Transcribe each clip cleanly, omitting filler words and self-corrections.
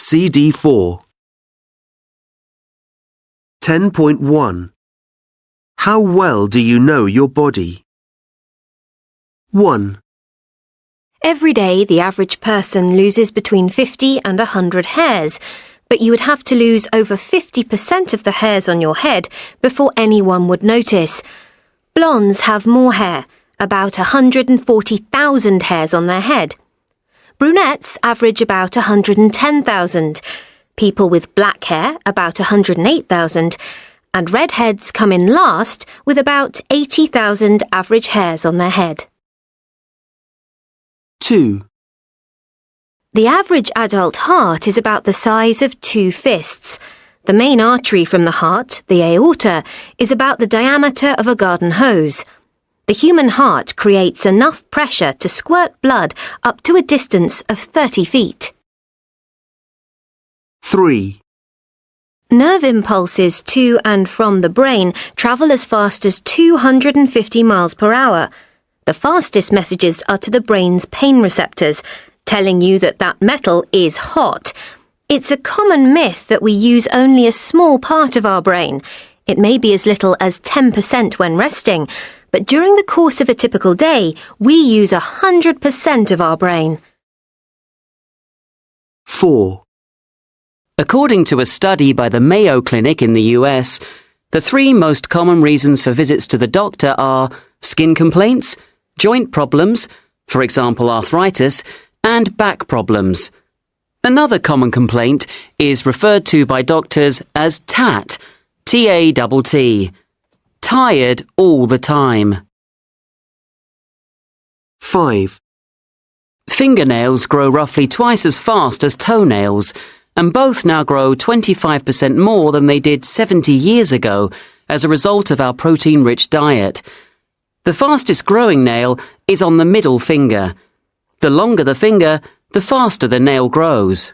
CD4. 10.1. How well do you know your body? 1, Every day, the average person loses between 50 and 100 hairs, but you would have to lose over 50% of the hairs on your head before anyone would notice. Blondes have more hair, about 140,000 hairs on their head. Brunettes average about 110,000, people with black hair about 108,000, and redheads come in last with about 80,000 average hairs on their head. 2, The average adult heart is about the size of 2 fists. The main artery from the heart, the aorta, is about the diameter of a garden hose. The human heart creates enough pressure to squirt blood up to a distance of 30 feet. 3, Nerve impulses to and from the brain travel as fast as 250 miles per hour. The fastest messages are to the brain's pain receptors, telling you that that metal is hot. It's a common myth that we use only a small part of our brain. It may be as little as 10% when resting, but during the course of a typical day, we use 100% of our brain. 4, According to a study by the Mayo Clinic in the US, the 3 most common reasons for visits to the doctor are skin complaints, joint problems, for example arthritis, and back problems. Another common complaint is referred to by doctors as TAT, T-A-T-T, tired all the time. 5, Fingernails grow roughly twice as fast as toenails, and both now grow 25% more than they did 70 years ago as a result of our protein-rich diet. The fastest growing nail is on the middle finger. The longer the finger, the faster the nail grows.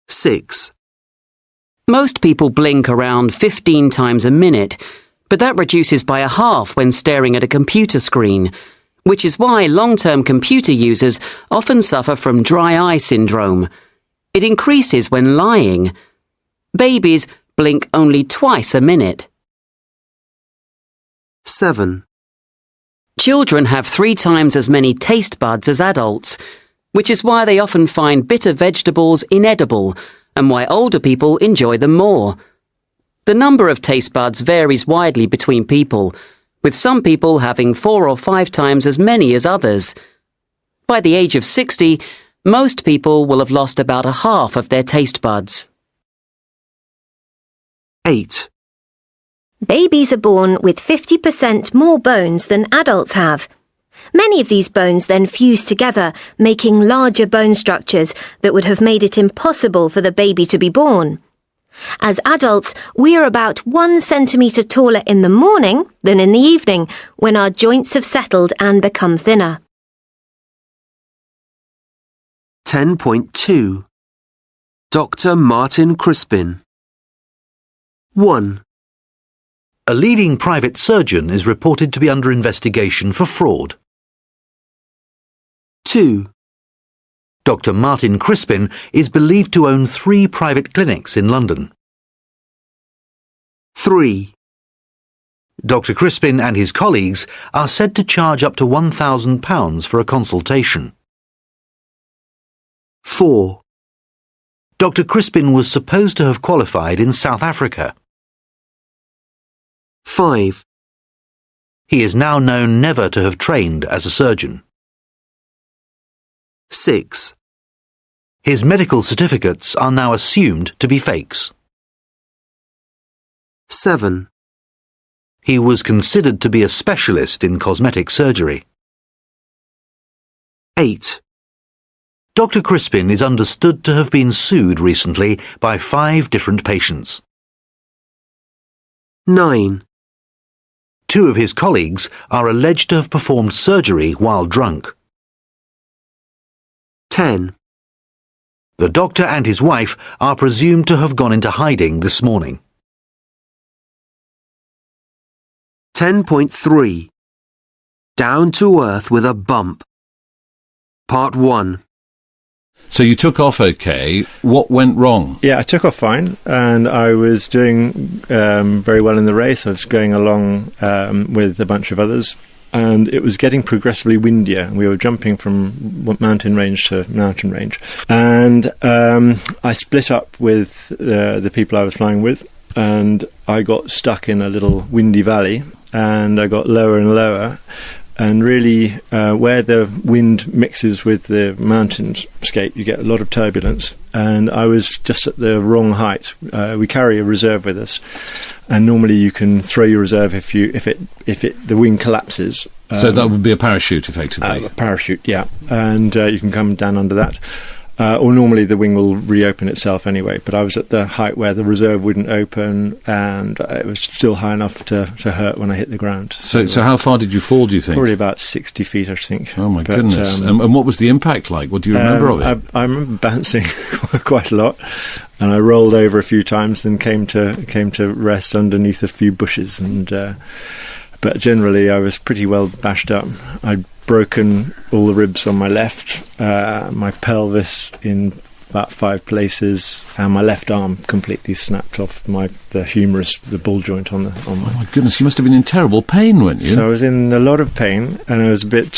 6, Most people blink around 15 times a minute, but that reduces by a half when staring at a computer screen, which is why long-term computer users often suffer from dry eye syndrome. It increases when lying. Babies blink only twice a minute. 7, Children have 3 times as many taste buds as adults, which is why they often find bitter vegetables inedible and why older people enjoy them more. The number of taste buds varies widely between people, with some people having 4 or 5 times as many as others. By the age of 60, most people will have lost about a half of their taste buds. 8, Babies are born with 50% more bones than adults have. Many of these bones then fuse together, making larger bone structures that would have made it impossible for the baby to be born. As adults, we are about 1 centimetre taller in the morning than in the evening, when our joints have settled and become thinner. 10.2. Dr. Martin Crispin. 1, A leading private surgeon is reported to be under investigation for fraud. 2, Dr. Martin Crispin is believed to own 3 private clinics in London. 3, Dr. Crispin and his colleagues are said to charge up to £1,000 for a consultation. 4, Dr. Crispin was supposed to have qualified in South Africa. 5, He is now known never to have trained as a surgeon. 6, His medical certificates are now assumed to be fakes. 7, He was considered to be a specialist in cosmetic surgery. 8, Dr. Crispin is understood to have been sued recently by 5 different patients. 9, 2 of his colleagues are alleged to have performed surgery while drunk. 10, The doctor and his wife are presumed to have gone into hiding this morning. 10.3. Down to earth with a bump. Part 1. So you took off okay. What went wrong? Yeah, I took off fine, and I was doing very well in the race. I was going along with a bunch of others, and it was getting progressively windier. We were jumping from mountain range to mountain range, and I split up with the people I was flying with, and I got stuck in a little windy valley, and I got lower and lower. And really, where the wind mixes with the mountainscape, you get a lot of turbulence. And I was just at the wrong height. We carry a reserve with us, and normally you can throw your reserve if the wing collapses. So that would be a parachute, effectively. A parachute, yeah, and you can come down under that. Or normally the wing will reopen itself anyway, but I was at the height where the reserve wouldn't open, and it was still high enough to hurt when I hit the ground. So how far did you fall, do you think? Probably about 60 feet, I think. Oh, my goodness. And what was the impact like? What do you remember of it? I remember bouncing quite a lot, and I rolled over a few times, then came to rest underneath a few bushes, and but generally I was pretty well bashed up. I'd broken all the ribs on my left, my pelvis in about 5 places, and my left arm completely snapped off the humerus, the ball joint on my. Oh my goodness, you must have been in terrible pain, weren't you? So I was in a lot of pain, and I was a bit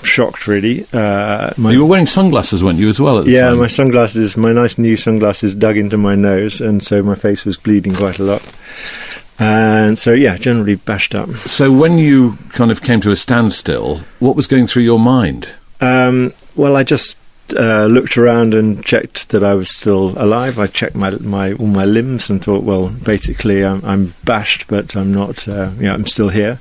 shocked, really. You were wearing sunglasses, weren't you, as well at the time? Yeah, my sunglasses, my nice new sunglasses, dug into my nose, and so my face was bleeding quite a lot. And so, yeah, generally bashed up. So when you kind of came to a standstill, what was going through your mind? Well, I just looked around and checked that I was still alive. I checked all my limbs and thought, well, basically I'm bashed, but I'm not, I'm still here.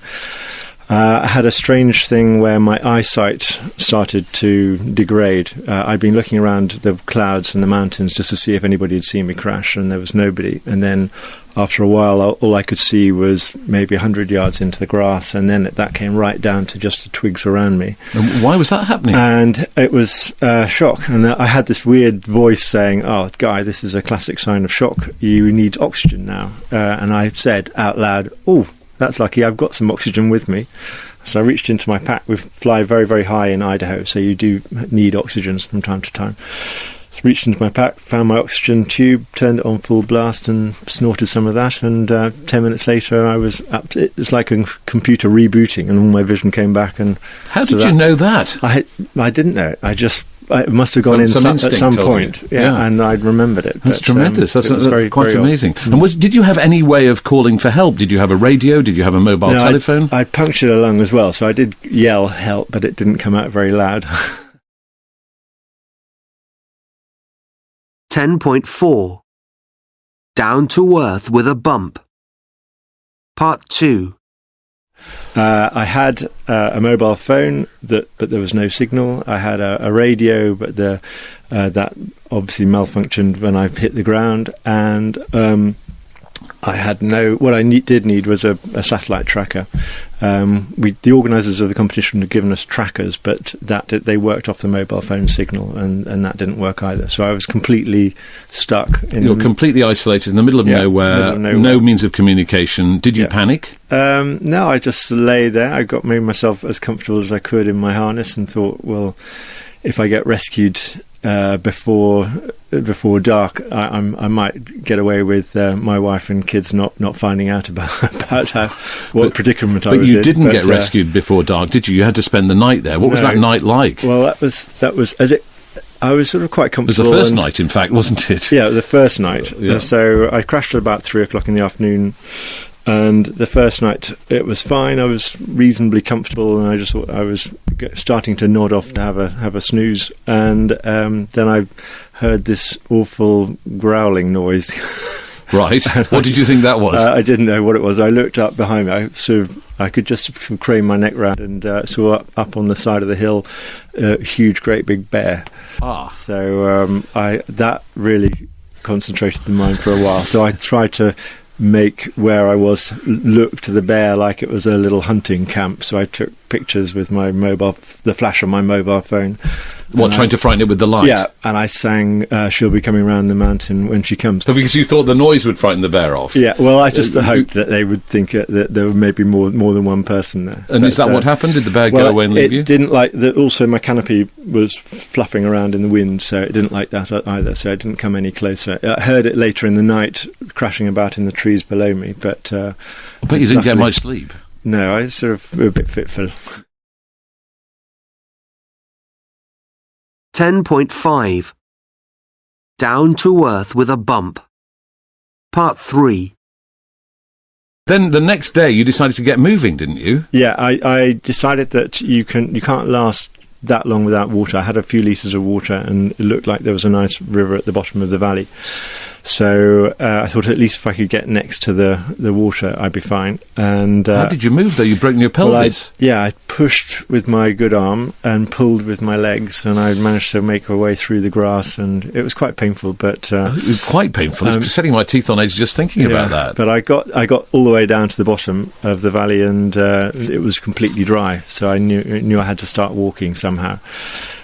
I had a strange thing where my eyesight started to degrade. I'd been looking around the clouds and the mountains just to see if anybody had seen me crash, and there was nobody. And then after a while, all I could see was maybe 100 yards into the grass, and then that came right down to just the twigs around me. And why was that happening? And it was shock. And I had this weird voice saying, "Oh, Guy, this is a classic sign of shock. You need oxygen now." And I said out loud, "Oh, that's lucky, I've got some oxygen with me." So I reached into my pack. We fly very, very high in Idaho, so you do need oxygen from time to time. So reached into my pack, found my oxygen tube, turned it on full blast and snorted some of that, and 10 minutes later I was up. It was like a computer rebooting, and all my vision came back. And how did you know that? I didn't know it. It must have gone in at some point, yeah, and I'd remembered it. That's tremendous. That's very, quite very amazing. And did you have any way of calling for help? Did you have a radio? Did you have a mobile telephone? I punctured a lung as well, so I did yell help, but it didn't come out very loud. 10.4 Down to Earth with a Bump. Part 2. I had a mobile phone, but there was no signal. I had a radio, but that obviously malfunctioned when I hit the ground. And I had what I did need was a satellite tracker. The organisers of the competition had given us trackers, but they worked off the mobile phone signal, and that didn't work either. So I was completely stuck. You're completely isolated in the middle of nowhere, no means of communication. Did you panic? No, I just lay there. I made myself as comfortable as I could in my harness and thought, well, if I get rescued before dark, I might get away with my wife and kids not finding out about what predicament I was in. But you didn't get rescued before dark, did you? You had to spend the night there. What was that night like? Well, that was as it. I was sort of quite comfortable. It was the first night, in fact, wasn't it? Yeah, the first night. Yeah. So I crashed at about 3:00 in the afternoon. And the first night, it was fine. I was reasonably comfortable, and I just thought I was starting to nod off to have a snooze. And then I heard this awful growling noise. Right. What did you think that was? I didn't know what it was. I looked up behind me. I could just crane my neck round and saw up on the side of the hill a huge, great big bear. So that really concentrated the mind for a while. So I tried to make where I was look to the bear like it was a little hunting camp. So I took pictures with the flash on my mobile phone, What, trying to frighten it with the light? Yeah, and I sang She'll Be Coming Round the Mountain When She Comes. So because you thought the noise would frighten the bear off? Yeah, well, I just hoped that they would think that there were maybe more than one person there. And is that what happened? Did the bear go away and leave you? It didn't like... Also, my canopy was fluffing around in the wind, so it didn't like that either, so it didn't come any closer. I heard it later in the night, crashing about in the trees below me, but... I bet you didn't get much sleep. No, I was sort of a bit fitful. 10.5 Down to Earth with a Bump. Part 3. Then the next day you decided to get moving, didn't you? Yeah, I decided that you can't last that long without water. I had a few litres of water and it looked like there was a nice river at the bottom of the valley. So I thought at least if I could get next to the water, I'd be fine. And how did you move, though? You'd broken your pelvis. Well, I pushed with my good arm and pulled with my legs, and I managed to make my way through the grass, and it was quite painful. But it was quite painful. It's setting my teeth on edge just thinking about that. But I got all the way down to the bottom of the valley, and it was completely dry. So I knew I had to start walking somehow.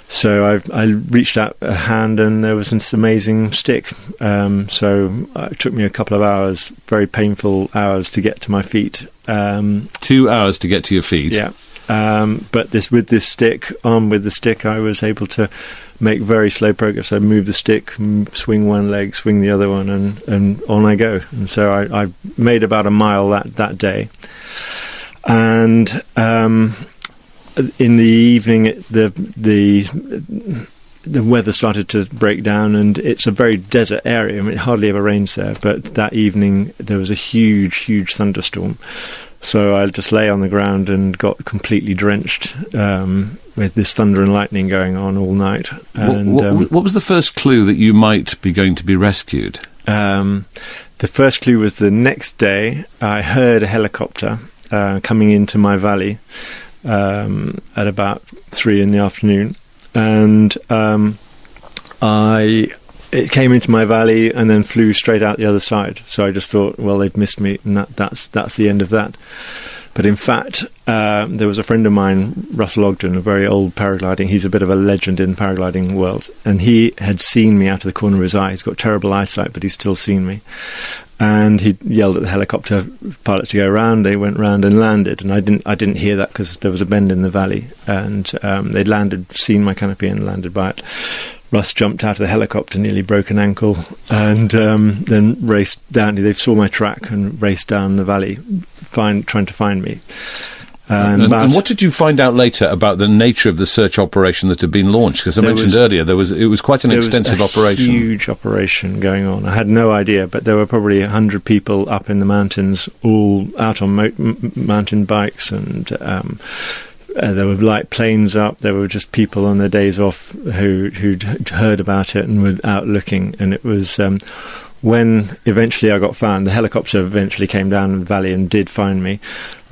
So I reached out a hand and there was this amazing stick. So it took me a couple of hours, very painful hours, to get to my feet. 2 hours to get to your feet? Yeah. But with the stick, I was able to make very slow progress. I move the stick, swing one leg, swing the other one, and on I go. And so I made about a mile that day. And... in the evening, the weather started to break down, and it's a very desert area. I mean, it hardly ever rains there, but that evening there was a huge thunderstorm. So I just lay on the ground and got completely drenched with this thunder and lightning going on all night. And what was the first clue that you might be going to be rescued? The first clue was the next day I heard a helicopter coming into my valley. At about 3 in the afternoon, and it came into my valley and then flew straight out the other side. So I just thought, well, they've missed me, and that's the end of that. But in fact, there was a friend of mine, Russell Ogden, a very old paragliding. He's a bit of a legend in paragliding world, and he had seen me out of the corner of his eye. He's got terrible eyesight, but he's still seen me. And he yelled at the helicopter pilot to go around. They went round and landed, and I didn't hear that because there was a bend in the valley, and they'd landed, seen my canopy, and landed by it. Russ jumped out of the helicopter, nearly broke an ankle, and then raced down. They saw my track and raced down the valley, trying to find me. And what did you find out later about the nature of the search operation that had been launched? Because I mentioned earlier, it was quite an extensive operation. Huge operation going on. I had no idea, but there were probably 100 people up in the mountains, all out on mountain bikes, and there were light planes up. There were just people on their days off who'd heard about it and were out looking. And it was when eventually I got found. The helicopter eventually came down the valley and did find me.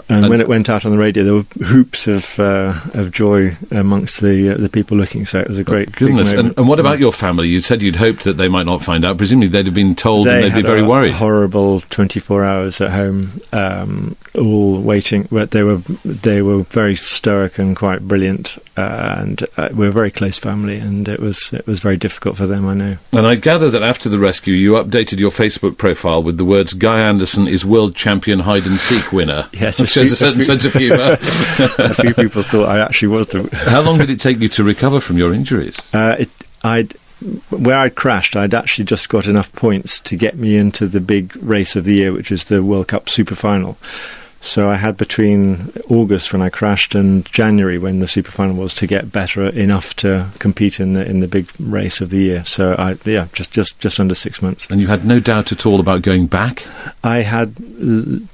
And when it went out on the radio, there were hoops of joy amongst the people looking. So it was a great goodness. Big moment. And what about your family? You said you'd hoped that they might not find out. Presumably they'd have been told, and they'd be very worried. Horrible 24 hours at home, all waiting. But they were very stoic and quite brilliant, and we're a very close family. And it was very difficult for them, I know. And I gather that after the rescue, you updated your Facebook profile with the words "Guy Anderson is world champion hide and seek winner." Yes. Which shows a certain sense of humour. A few people thought I actually was. How long did it take you to recover from your injuries? Where I'd crashed, I'd actually just got enough points to get me into the big race of the year, which is the World Cup Super Final. So I had between August when I crashed and January when the Super Final was to get better enough to compete in the big race of the year. So just under 6 months. And you had no doubt at all about going back? I had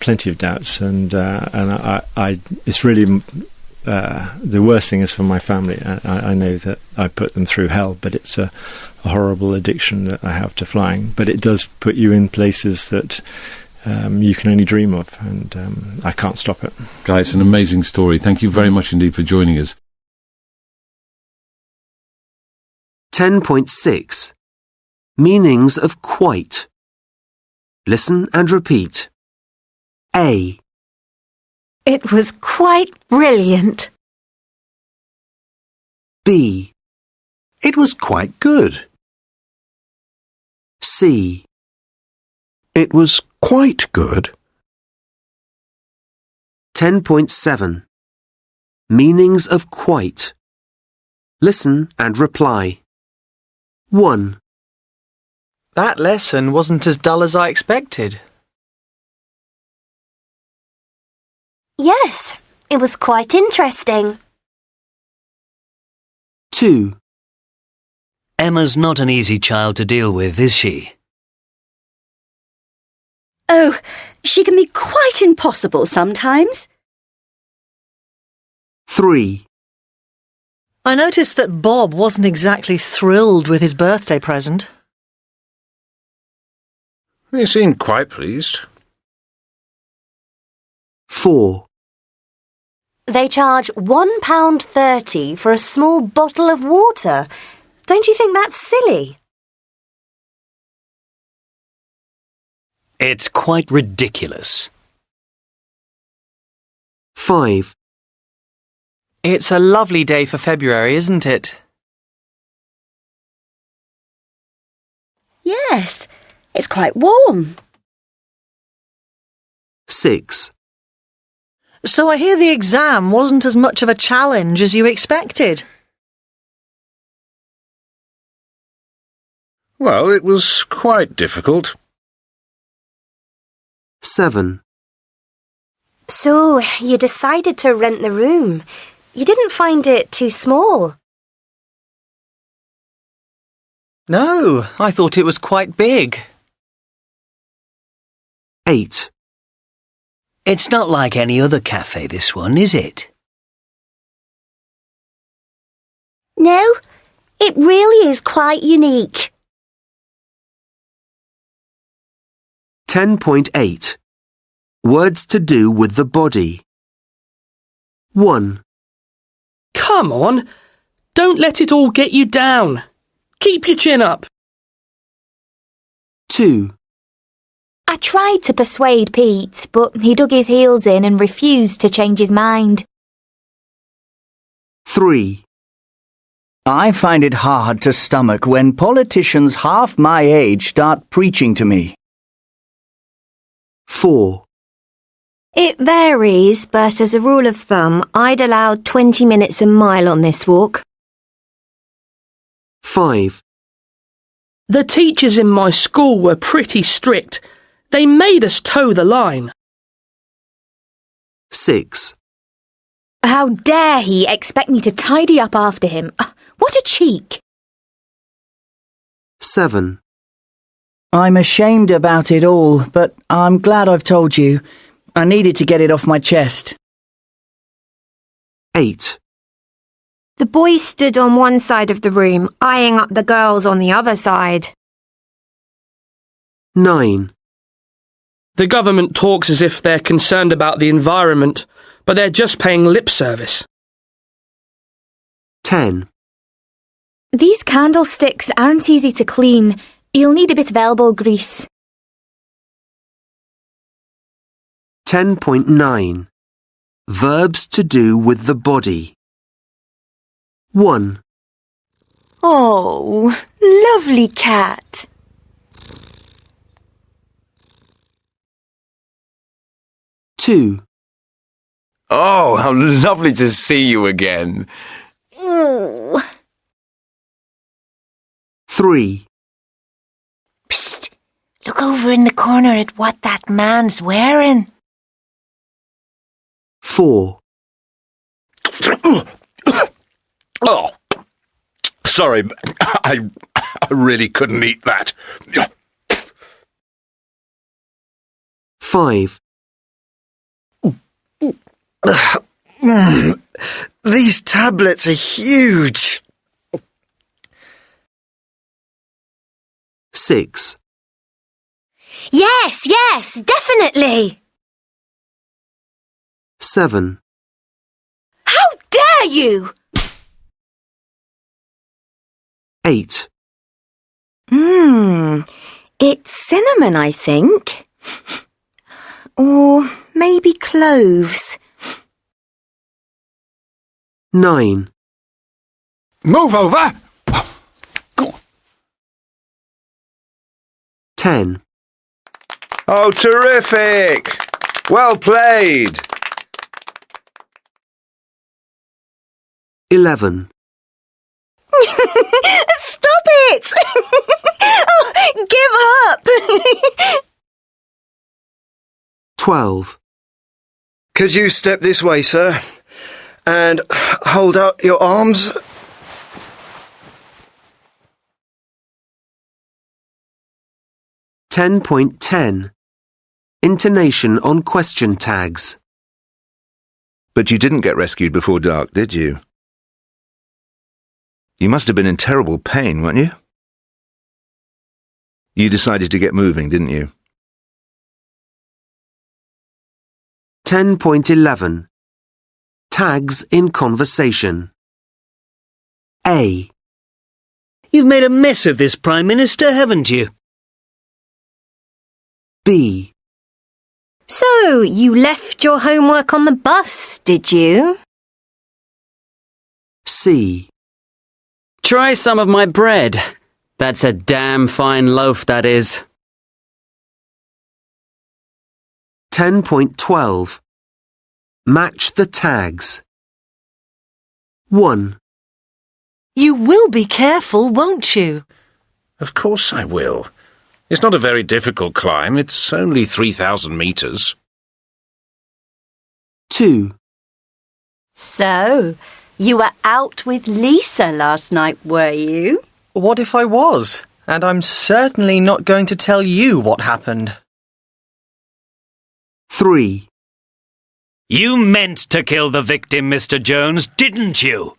plenty of doubts, and I it's really the worst thing is for my family. I know that I put them through hell, but it's a horrible addiction that I have to flying. But it does put you in places that you can only dream of, and I can't stop it. Guy, it's an amazing story. Thank you very much indeed for joining us. 10.6 Meanings of quite. Listen and repeat. A. It was quite brilliant. B. It was quite good. C. It was quite good. 10.7. Meanings of quite. Listen and reply. 1. That lesson wasn't as dull as I expected. Yes, it was quite interesting. 2. Emma's not an easy child to deal with, is she? Oh, she can be quite impossible sometimes. 3. I noticed that Bob wasn't exactly thrilled with his birthday present. He seemed quite pleased. 4. They charge £1.30 for a small bottle of water. Don't you think that's silly? It's quite ridiculous. 5. It's a lovely day for February, isn't it? Yes, it's quite warm. 6. So I hear the exam wasn't as much of a challenge as you expected. Well, it was quite difficult. 7. So, you decided to rent the room. You didn't find it too small? No, I thought it was quite big. 8. It's not like any other cafe, this one, is it? No, it really is quite unique. 10.8. Words to do with the body. 1. Come on, don't let it all get you down. Keep your chin up. 2. I tried to persuade Pete, but he dug his heels in and refused to change his mind. 3. I find it hard to stomach when politicians half my age start preaching to me. 4. It varies, but as a rule of thumb, I'd allow 20 minutes a mile on this walk. 5. The teachers in my school were pretty strict. They made us toe the line. 6. How dare he expect me to tidy up after him? What a cheek! 7. I'm ashamed about it all, but I'm glad I've told you. I needed to get it off my chest. 8. The boys stood on one side of the room, eyeing up the girls on the other side. 9. The government talks as if they're concerned about the environment, but they're just paying lip service. 10. These candlesticks aren't easy to clean. You'll need a bit of elbow grease. 10.9. Verbs to do with the body. 1. Oh, lovely cat. 2. Oh, how lovely to see you again. Ooh. 3. Psst, look over in the corner at what that man's wearing. 4. Oh, sorry, I really couldn't eat that. 5. These tablets are huge. 6. Yes, definitely. 7. How dare you? 8. It's cinnamon, I think. Or maybe cloves. 9. Move over! 10, Oh, terrific! Well played! 11, Stop it! Oh, give up! 12, Could you step this way, sir? And hold out your arms. 10.10 Intonation on question tags. But you didn't get rescued before dark, did you? You must have been in terrible pain, weren't you? You decided to get moving, didn't you? 10.11 Tags in conversation. A. You've made a mess of this, Prime Minister, haven't you? B. So, you left your homework on the bus, did you? C. Try some of my bread. That's a damn fine loaf, that is. 10.12 Match the tags. 1. You will be careful, won't you? Of course I will. It's not a very difficult climb. It's only 3,000 metres. 2. So, you were out with Lisa last night, were you? What if I was? And I'm certainly not going to tell you what happened. 3. You meant to kill the victim, Mr. Jones, didn't you?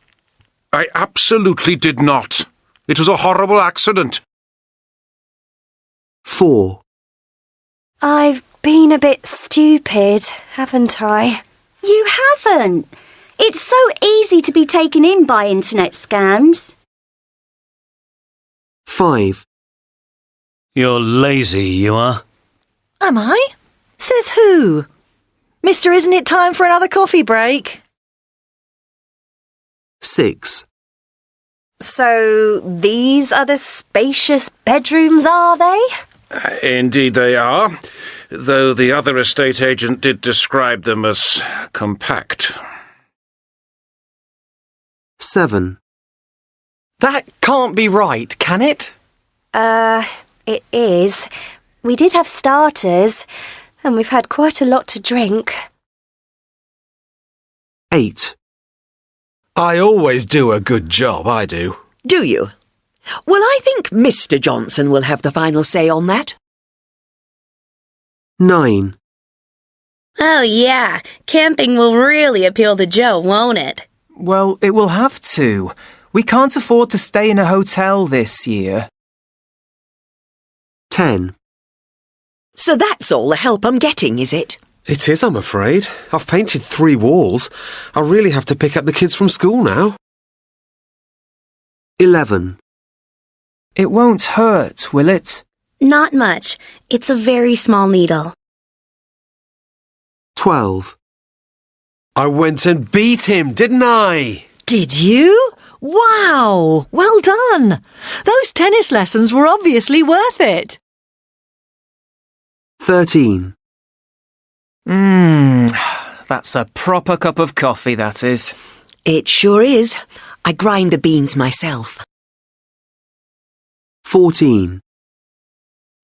I absolutely did not. It was a horrible accident. 4. I've been a bit stupid, haven't I? You haven't. It's so easy to be taken in by internet scams. 5. You're lazy, you are. Am I? Says who? Mister, isn't it time for another coffee break? 6. So, these are the spacious bedrooms, are they? Indeed they are, though the other estate agent did describe them as compact. 7. That can't be right, can it? It is. We did have starters, and we've had quite a lot to drink. 8. I always do a good job, I do. Do you? Well, I think Mr. Johnson will have the final say on that. 9. Oh, yeah. Camping will really appeal to Joe, won't it? Well, it will have to. We can't afford to stay in a hotel this year. 10. So that's all the help I'm getting, is it? It is, I'm afraid. I've painted 3 walls. I really have to pick up the kids from school now. 11. It won't hurt, will it? Not much. It's a very small needle. 12. I went and beat him, didn't I? Did you? Wow! Well done! Those tennis lessons were obviously worth it. 13. That's a proper cup of coffee, that is. It sure is. I grind the beans myself. 14.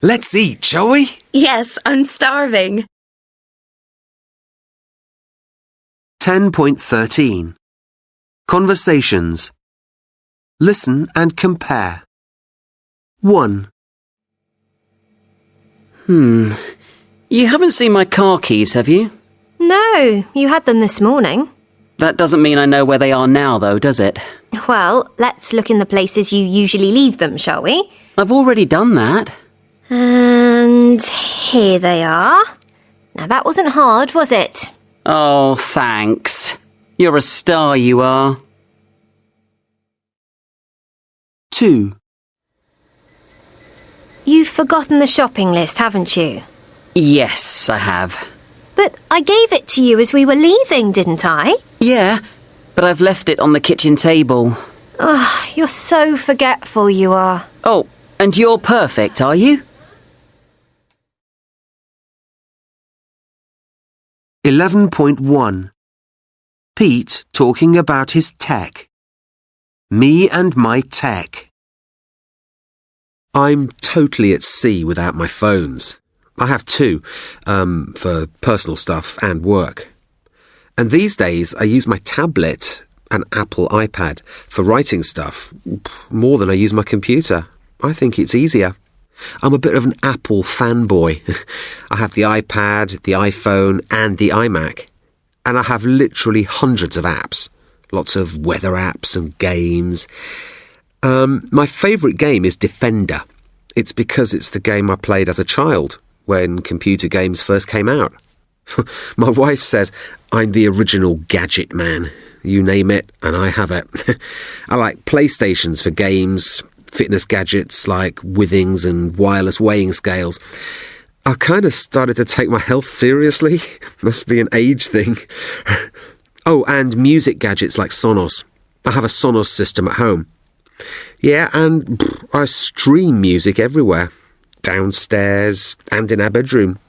Let's eat, shall we? Yes, I'm starving. 10.13 Conversations. Listen and compare. 1. You haven't seen my car keys, have you? No, you had them this morning. That doesn't mean I know where they are now, though, does it? Well, let's look in the places you usually leave them, shall we? I've already done that. And here they are. Now, that wasn't hard, was it? Oh, thanks. You're a star, you are. 2. You've forgotten the shopping list, haven't you? Yes, I have. But I gave it to you as we were leaving, didn't I? Yeah, but I've left it on the kitchen table. Oh, you're so forgetful, you are. Oh, and you're perfect, are you? 11.1. Pete talking about his tech. Me and my tech. I'm totally at sea without my phones. I have two, for personal stuff and work. And these days I use my tablet, an Apple iPad, for writing stuff, more than I use my computer. I think it's easier. I'm a bit of an Apple fanboy. I have the iPad, the iPhone, and the iMac. And I have literally hundreds of apps. Lots of weather apps and games. My favourite game is Defender. It's because it's the game I played as a child, when computer games first came out. My wife says I'm the original gadget man. You name it, and I have it. I like PlayStations for games, fitness gadgets like withings and wireless weighing scales. I kind of started to take my health seriously. Must be an age thing. Oh, and music gadgets like Sonos. I have a Sonos system at home. Yeah, and I stream music everywhere. Downstairs and in our bedroom.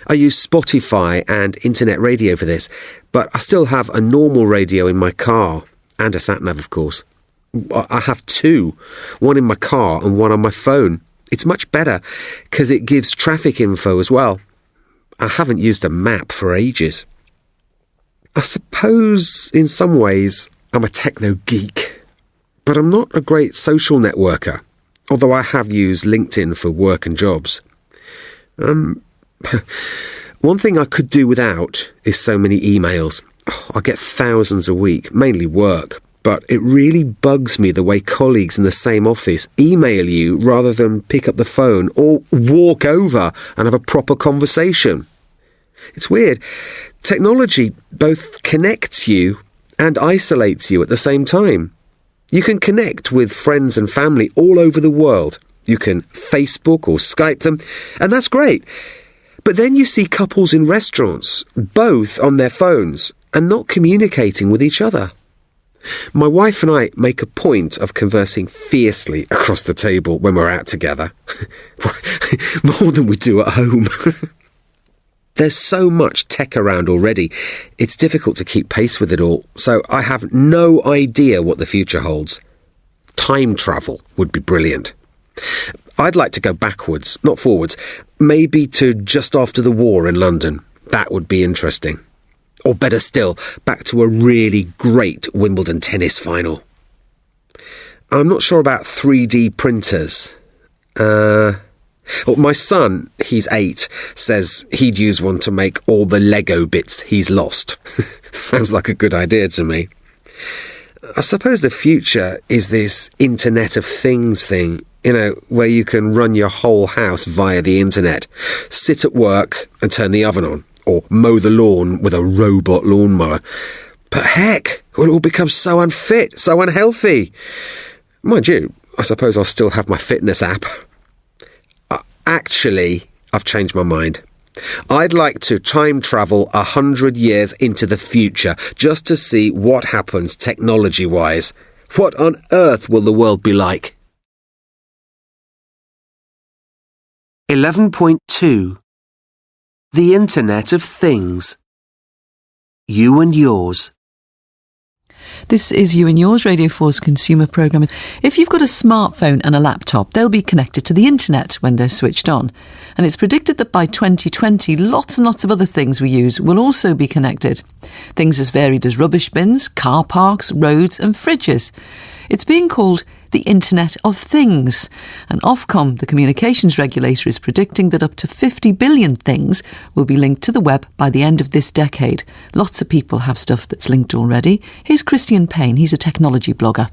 I use Spotify and internet radio for this, but I still have a normal radio in my car, and a sat-nav, of course. I have two, one in my car and one on my phone. It's much better, because it gives traffic info as well. I haven't used a map for ages. I suppose, in some ways, I'm a techno geek, but I'm not a great social networker, although I have used LinkedIn for work and jobs. One thing I could do without is so many emails. I get thousands a week, mainly work, but it really bugs me the way colleagues in the same office email you rather than pick up the phone or walk over and have a proper conversation. It's weird. Technology both connects you and isolates you at the same time. You can connect with friends and family all over the world. You can Facebook or Skype them, and that's great. But then you see couples in restaurants, both on their phones, and not communicating with each other. My wife and I make a point of conversing fiercely across the table when we're out together. More than we do at home. There's so much tech around already, it's difficult to keep pace with it all, so I have no idea what the future holds. Time travel would be brilliant. I'd like to go backwards, not forwards, maybe to just after the war in London. That would be interesting. Or better still, back to a really great Wimbledon tennis final. I'm not sure about 3D printers. Well, my son, he's 8, says he'd use one to make all the Lego bits he's lost. Sounds like a good idea to me. I suppose the future is this Internet of Things thing, where you can run your whole house via the internet, sit at work and turn the oven on, or mow the lawn with a robot lawnmower. But heck, it will all become so unfit, so unhealthy. Mind you, I suppose I'll still have my fitness app. Actually, I've changed my mind. I'd like to time travel 100 years into the future just to see what happens technology-wise. What on earth will the world be like? 11.2. The Internet of Things. You and yours. This is You and Yours, Radio 4's consumer programme. If you've got a smartphone and a laptop, they'll be connected to the internet when they're switched on. And it's predicted that by 2020, lots and lots of other things we use will also be connected. Things as varied as rubbish bins, car parks, roads and fridges. It's being called the Internet of Things. And Ofcom, the communications regulator, is predicting that up to 50 billion things will be linked to the web by the end of this decade. Lots of people have stuff that's linked already. Here's Christian Payne, he's a technology blogger.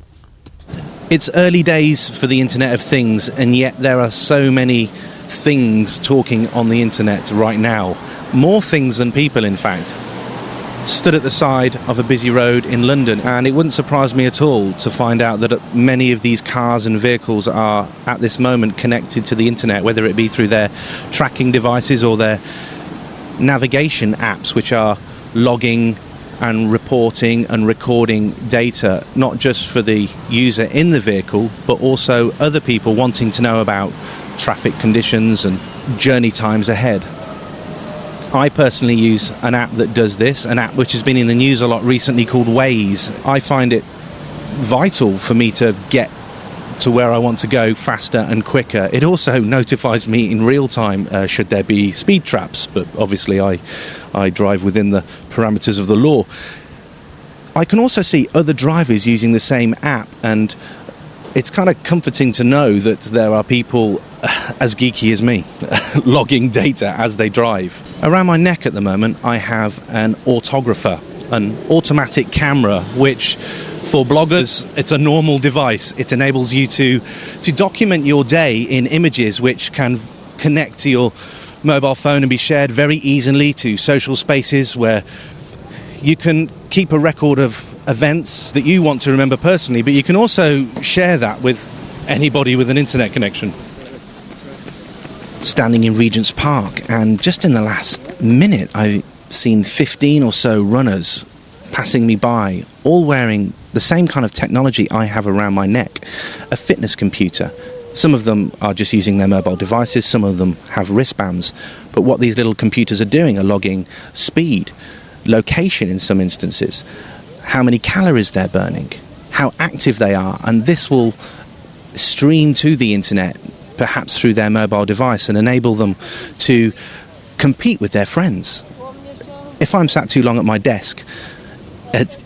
It's early days for the Internet of Things, and yet there are so many things talking on the internet right now. More things than people, in fact. Stood at the side of a busy road in London, and it wouldn't surprise me at all to find out that many of these cars and vehicles are at this moment connected to the internet, whether it be through their tracking devices or their navigation apps, which are logging and reporting and recording data, not just for the user in the vehicle, but also other people wanting to know about traffic conditions and journey times ahead. I personally use an app that does this, an app which has been in the news a lot recently called Waze. I find it vital for me to get to where I want to go faster and quicker. It also notifies me in real time should there be speed traps, but obviously I drive within the parameters of the law. I can also see other drivers using the same app, and it's kind of comforting to know that there are people as geeky as me logging data as they drive. Around my neck at the moment I have an autographer, an automatic camera, which for bloggers it's a normal device. It enables you to document your day in images which can connect to your mobile phone and be shared very easily to social spaces where you can keep a record of events that you want to remember personally, but you can also share that with anybody with an internet connection. Standing in Regent's Park, and just in the last minute I've seen 15 or so runners passing me by, all wearing the same kind of technology I have around my neck, a fitness computer. Some of them are just using their mobile devices, some of them have wristbands, but what these little computers are doing are logging speed, location in some instances, how many calories they're burning, how active they are, and this will stream to the internet, perhaps through their mobile device, and enable them to compete with their friends. If I'm sat too long at my desk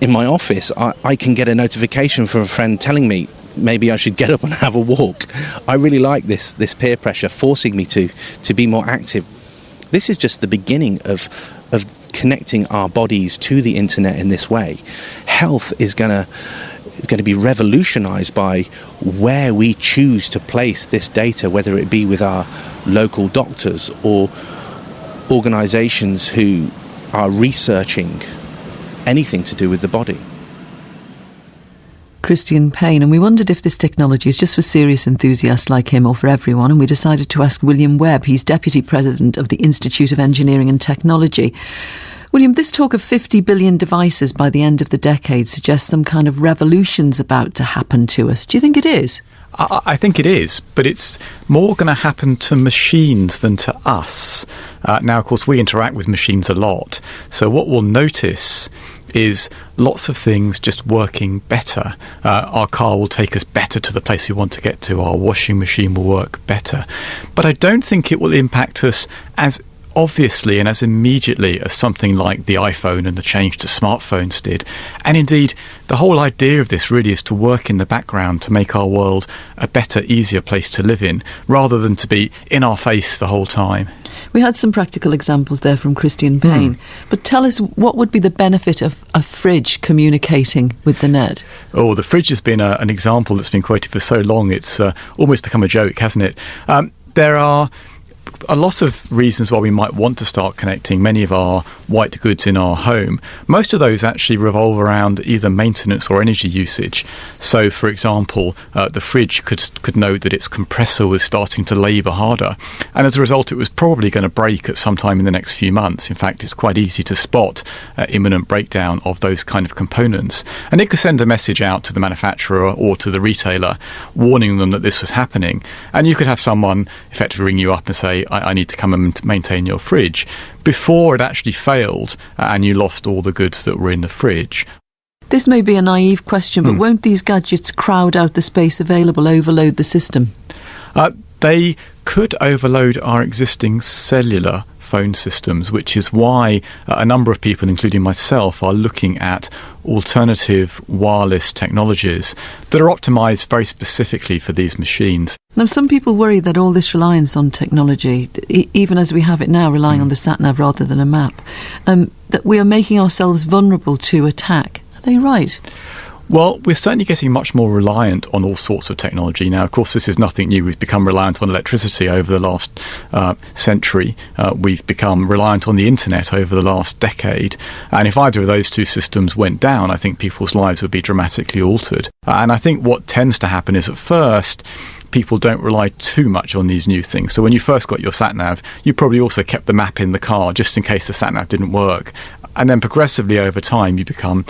in my office, I can get a notification from a friend telling me maybe I should get up and have a walk. I really like this peer pressure forcing me to be more active. This is just the beginning of connecting our bodies to the internet in this way. Health is going to be revolutionized by where we choose to place this data, whether it be with our local doctors or organizations who are researching anything to do with the body. Christian Payne, and we wondered if this technology is just for serious enthusiasts like him or for everyone, and we decided to ask William Webb. He's Deputy President of the Institute of Engineering and Technology. William, this talk of 50 billion devices by the end of the decade suggests some kind of revolution's about to happen to us. Do you think it is? I think it is, but it's more going to happen to machines than to us. Now, of course, we interact with machines a lot, so what we'll notice is lots of things just working better. Our car will take us better to the place we want to get to. Our washing machine will work better. But I don't think it will impact us as obviously and as immediately as something like the iPhone and the change to smartphones did. And indeed, the whole idea of this really is to work in the background to make our world a better, easier place to live in, rather than to be in our face the whole time. We had some practical examples there from Christian Payne, but tell us, what would be the benefit of a fridge communicating with the net? Oh, the fridge has been an example that's been quoted for so long, it's almost become a joke, hasn't it? There are a lot of reasons why we might want to start connecting many of our white goods in our home. Most of those actually revolve around either maintenance or energy usage. So, for example, the fridge could know that its compressor was starting to labour harder, and as a result it was probably going to break at some time in the next few months. In fact, it's quite easy to spot imminent breakdown of those kind of components, and it could send a message out to the manufacturer or to the retailer warning them that this was happening, and you could have someone effectively ring you up and say, I need to come and maintain your fridge, before it actually failed and you lost all the goods that were in the fridge. This may be a naive question, but won't these gadgets crowd out the space available, overload the system? They could overload our existing cellular phone systems, which is why a number of people, including myself, are looking at alternative wireless technologies that are optimised very specifically for these machines. Now, some people worry that all this reliance on technology, even as we have it now, relying on the sat-nav rather than a map, that we are making ourselves vulnerable to attack. Are they right? Well, we're certainly getting much more reliant on all sorts of technology. Now, of course, this is nothing new. We've become reliant on electricity over the last century. We've become reliant on the internet over the last decade. And if either of those two systems went down, I think people's lives would be dramatically altered. And I think what tends to happen is, at first, people don't rely too much on these new things. So when you first got your sat-nav, you probably also kept the map in the car just in case the sat-nav didn't work. And then progressively over time you become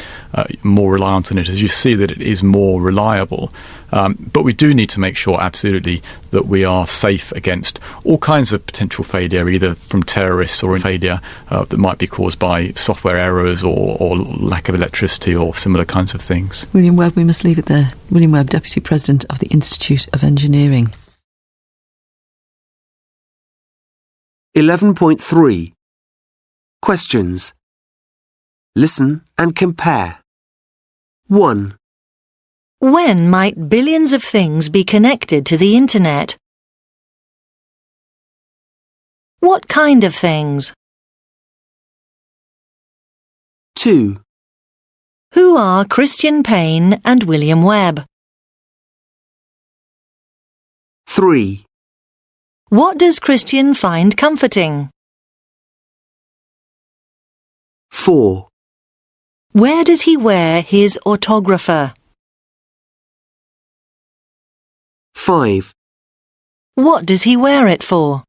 more reliant on it as you see that it is more reliable. But we do need to make sure, absolutely, that we are safe against all kinds of potential failure, either from terrorists or failure that might be caused by software errors or lack of electricity or similar kinds of things. William Webb, we must leave it there. William Webb, Deputy President of the Institute of Engineering. 11.3 Questions. Listen and compare. 1. When might billions of things be connected to the internet? What kind of things? 2. Who are Christian Payne and William Webb? 3. What does Christian find comforting? 4. Where does he wear his autographer? 5. What does he wear it for?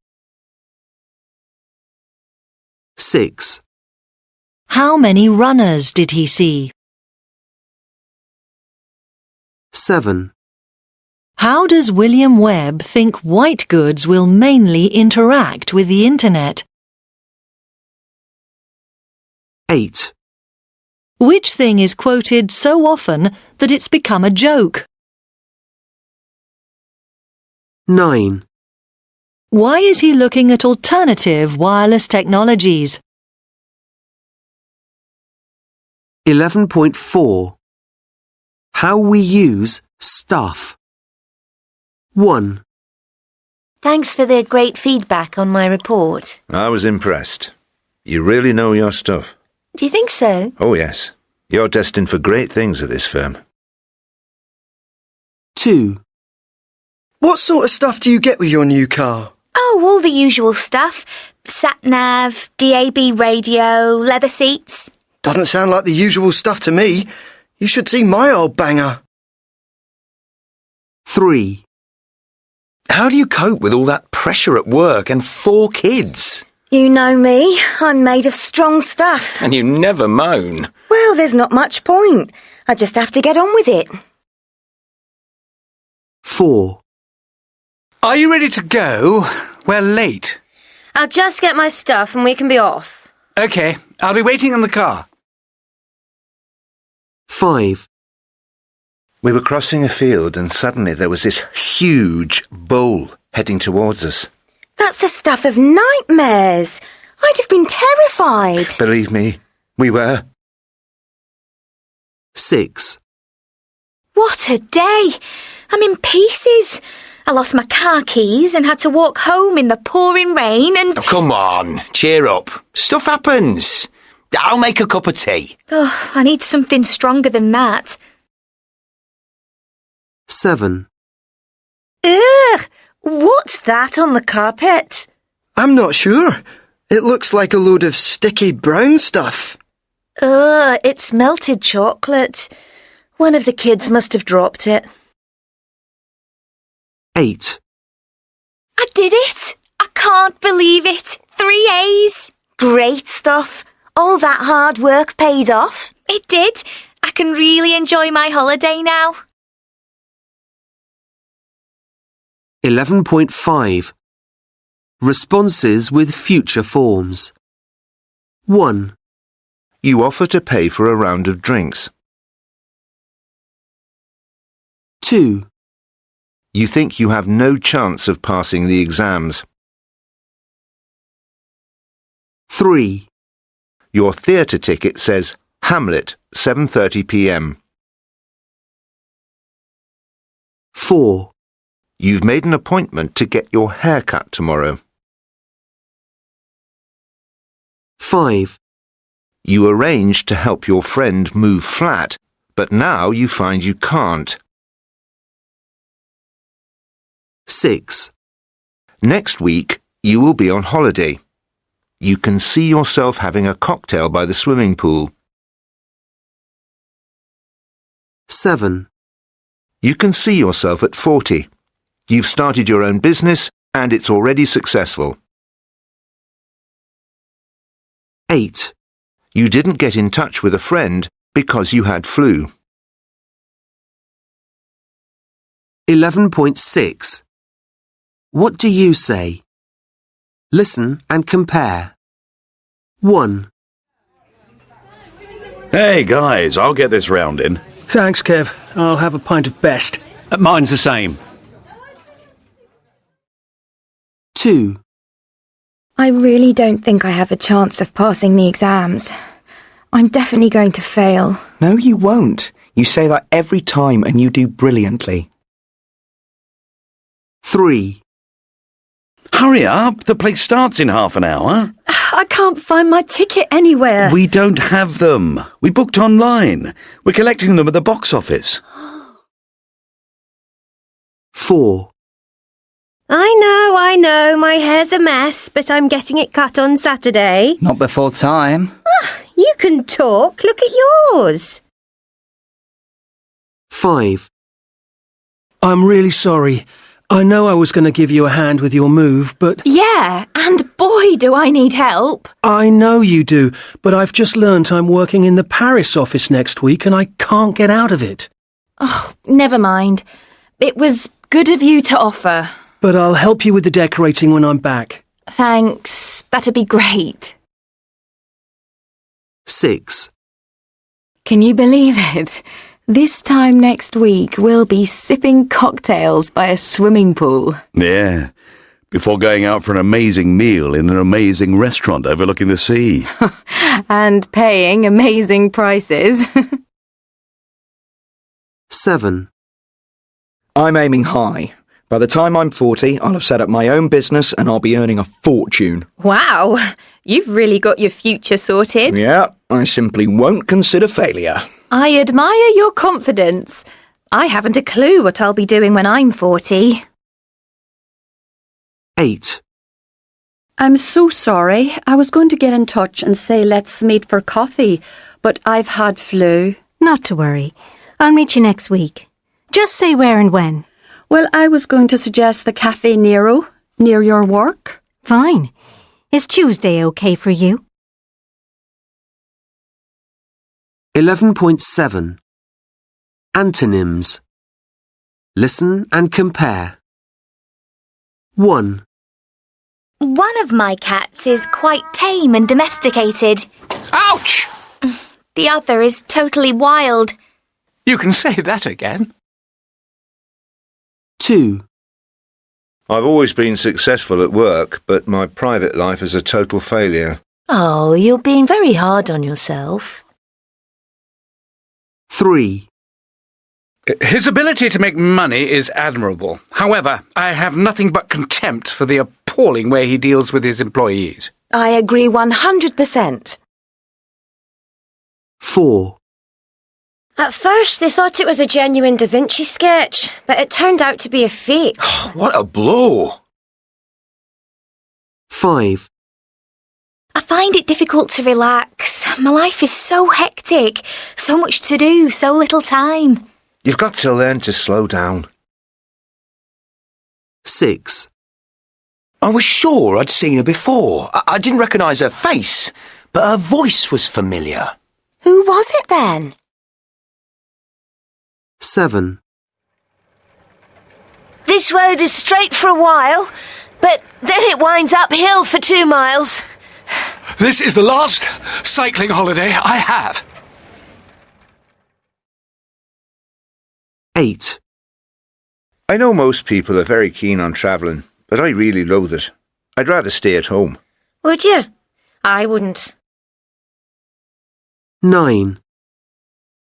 6. How many runners did he see? 7. How does William Webb think white goods will mainly interact with the internet? 8. Which thing is quoted so often that it's become a joke? 9. Why is he looking at alternative wireless technologies? 11.4 How we use stuff. 1. Thanks for the great feedback on my report. I was impressed. You really know your stuff. Do you think so? Oh, yes. You're destined for great things at this firm. 2. What sort of stuff do you get with your new car? Oh, all the usual stuff. Sat-nav, DAB radio, leather seats. Doesn't sound like the usual stuff to me. You should see my old banger. 3. How do you cope with all that pressure at work and 4 kids? You know me. I'm made of strong stuff. And you never moan. Well, there's not much point. I just have to get on with it. 4. Are you ready to go? We're late. I'll just get my stuff and we can be off. OK, I'll be waiting in the car. 5. We were crossing a field and suddenly there was this huge bull heading towards us. That's the stuff of nightmares. I'd have been terrified. Believe me, we were. 6. What a day! I'm in pieces. I lost my car keys and had to walk home in the pouring rain and... Oh, come on, cheer up. Stuff happens. I'll make a cup of tea. Oh, I need something stronger than that. 7. Ugh! What's that on the carpet? I'm not sure. It looks like a load of sticky brown stuff. Ugh, it's melted chocolate. One of the kids must have dropped it. 8. I did it! I can't believe it! 3 A's! Great stuff. All that hard work paid off. It did. I can really enjoy my holiday now. 11.5 Responses with future forms. 1. You offer to pay for a round of drinks. 2. You think you have no chance of passing the exams. 3. Your theatre ticket says Hamlet, 7:30 p.m. 4. You've made an appointment to get your hair cut tomorrow. 5. You arranged to help your friend move flat, but now you find you can't. 6. Next week, you will be on holiday. You can see yourself having a cocktail by the swimming pool. 7. You can see yourself at 40. You've started your own business and it's already successful. 8. You didn't get in touch with a friend because you had flu. 11.6. What do you say? Listen and compare. 1. Hey, guys, I'll get this round in. Thanks, Kev. I'll have a pint of best. Mine's the same. 2. I really don't think I have a chance of passing the exams. I'm definitely going to fail. No, you won't. You say that every time and you do brilliantly. 3. Hurry up, the play starts in half an hour. I can't find my ticket anywhere. We don't have them. We booked online. We're collecting them at the box office. 4. I know, my hair's a mess, but I'm getting it cut on Saturday. Not before time. You can talk, look at yours. 5. I'm really sorry. I know I was going to give you a hand with your move, but... Yeah, and boy, do I need help. I know you do, but I've just learnt I'm working in the Paris office next week and I can't get out of it. Oh, never mind. It was good of you to offer. But I'll help you with the decorating when I'm back. Thanks. That'd be great. 6. Can you believe it? This time next week, we'll be sipping cocktails by a swimming pool. Yeah, before going out for an amazing meal in an amazing restaurant overlooking the sea. And paying amazing prices. 7. I'm aiming high. By the time I'm 40, I'll have set up my own business and I'll be earning a fortune. Wow, you've really got your future sorted. Yeah, I simply won't consider failure. I admire your confidence. I haven't a clue what I'll be doing when I'm 40. 8. I'm so sorry. I was going to get in touch and say let's meet for coffee, but I've had flu. Not to worry. I'll meet you next week. Just say where and when. Well, I was going to suggest the Cafe Nero, near your work. Fine. Is Tuesday okay for you? 11.7. Antonyms. Listen and compare. 1. One of my cats is quite tame and domesticated. Ouch! The other is totally wild. You can say that again. 2. I've always been successful at work, but my private life is a total failure. Oh, you're being very hard on yourself. 3. His ability to make money is admirable. However, I have nothing but contempt for the appalling way he deals with his employees. I agree 100%. 4. At first, they thought it was a genuine Da Vinci sketch, but it turned out to be a fake. What a blow! 5. I find it difficult to relax. My life is so hectic. So much to do, so little time. You've got to learn to slow down. 6. I was sure I'd seen her before. I didn't recognise her face, but her voice was familiar. Who was it then? 7. This road is straight for a while, but then it winds uphill for 2 miles. This is the last cycling holiday I have. 8. I know most people are very keen on travelling, but I really loathe it. I'd rather stay at home. Would you? I wouldn't. 9.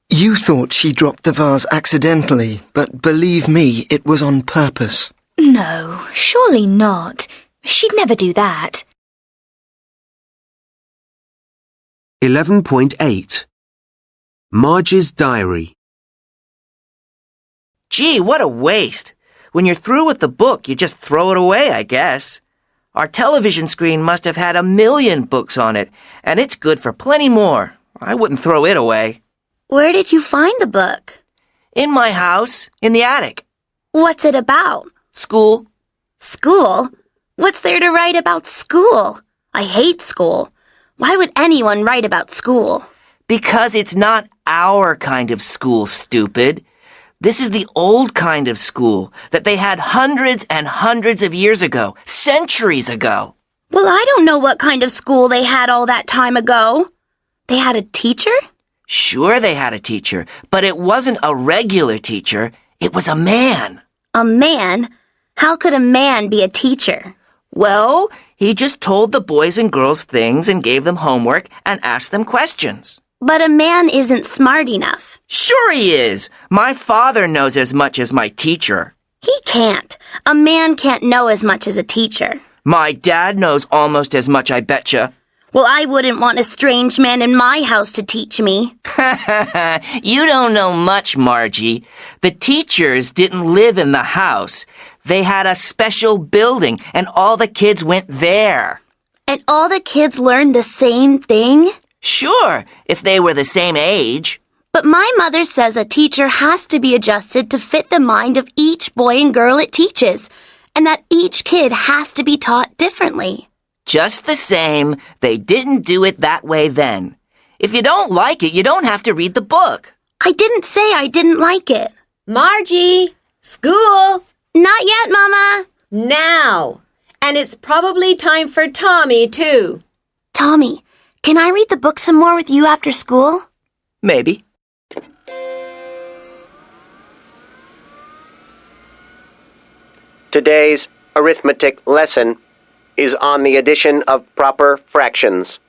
You thought she dropped the vase accidentally, but believe me, it was on purpose. No, surely not. She'd never do that. 11.8. Marge's diary. Gee, what a waste. When you're through with the book, you just throw it away, I guess. Our television screen must have had 1 million books on it, and it's good for plenty more. I wouldn't throw it away. Where did you find the book? In my house, in the attic. What's it about? School. School? What's there to write about school? I hate school. Why would anyone write about school? Because it's not our kind of school, stupid. This is the old kind of school that they had hundreds and hundreds of years ago, centuries ago. Well, I don't know what kind of school they had all that time ago. They had a teacher? Sure, they had a teacher, but it wasn't a regular teacher. It was a man. A man? How could a man be a teacher? Well, he just told the boys and girls things and gave them homework and asked them questions. But a man isn't smart enough. Sure he is. My father knows as much as my teacher. He can't. A man can't know as much as a teacher. My dad knows almost as much, I betcha. Well, I wouldn't want a strange man in my house to teach me. You don't know much, Margie. The teachers didn't live in the house. They had a special building, and all the kids went there. And all the kids learned the same thing? Sure, if they were the same age. But my mother says a teacher has to be adjusted to fit the mind of each boy and girl it teaches, and that each kid has to be taught differently. Just the same, they didn't do it that way then. If you don't like it, you don't have to read the book. I didn't say I didn't like it. Margie! School! Not yet, Mama. Now! And it's probably time for Tommy, too. Tommy, can I read the book some more with you after school? Maybe. Today's arithmetic lesson is on the addition of proper fractions.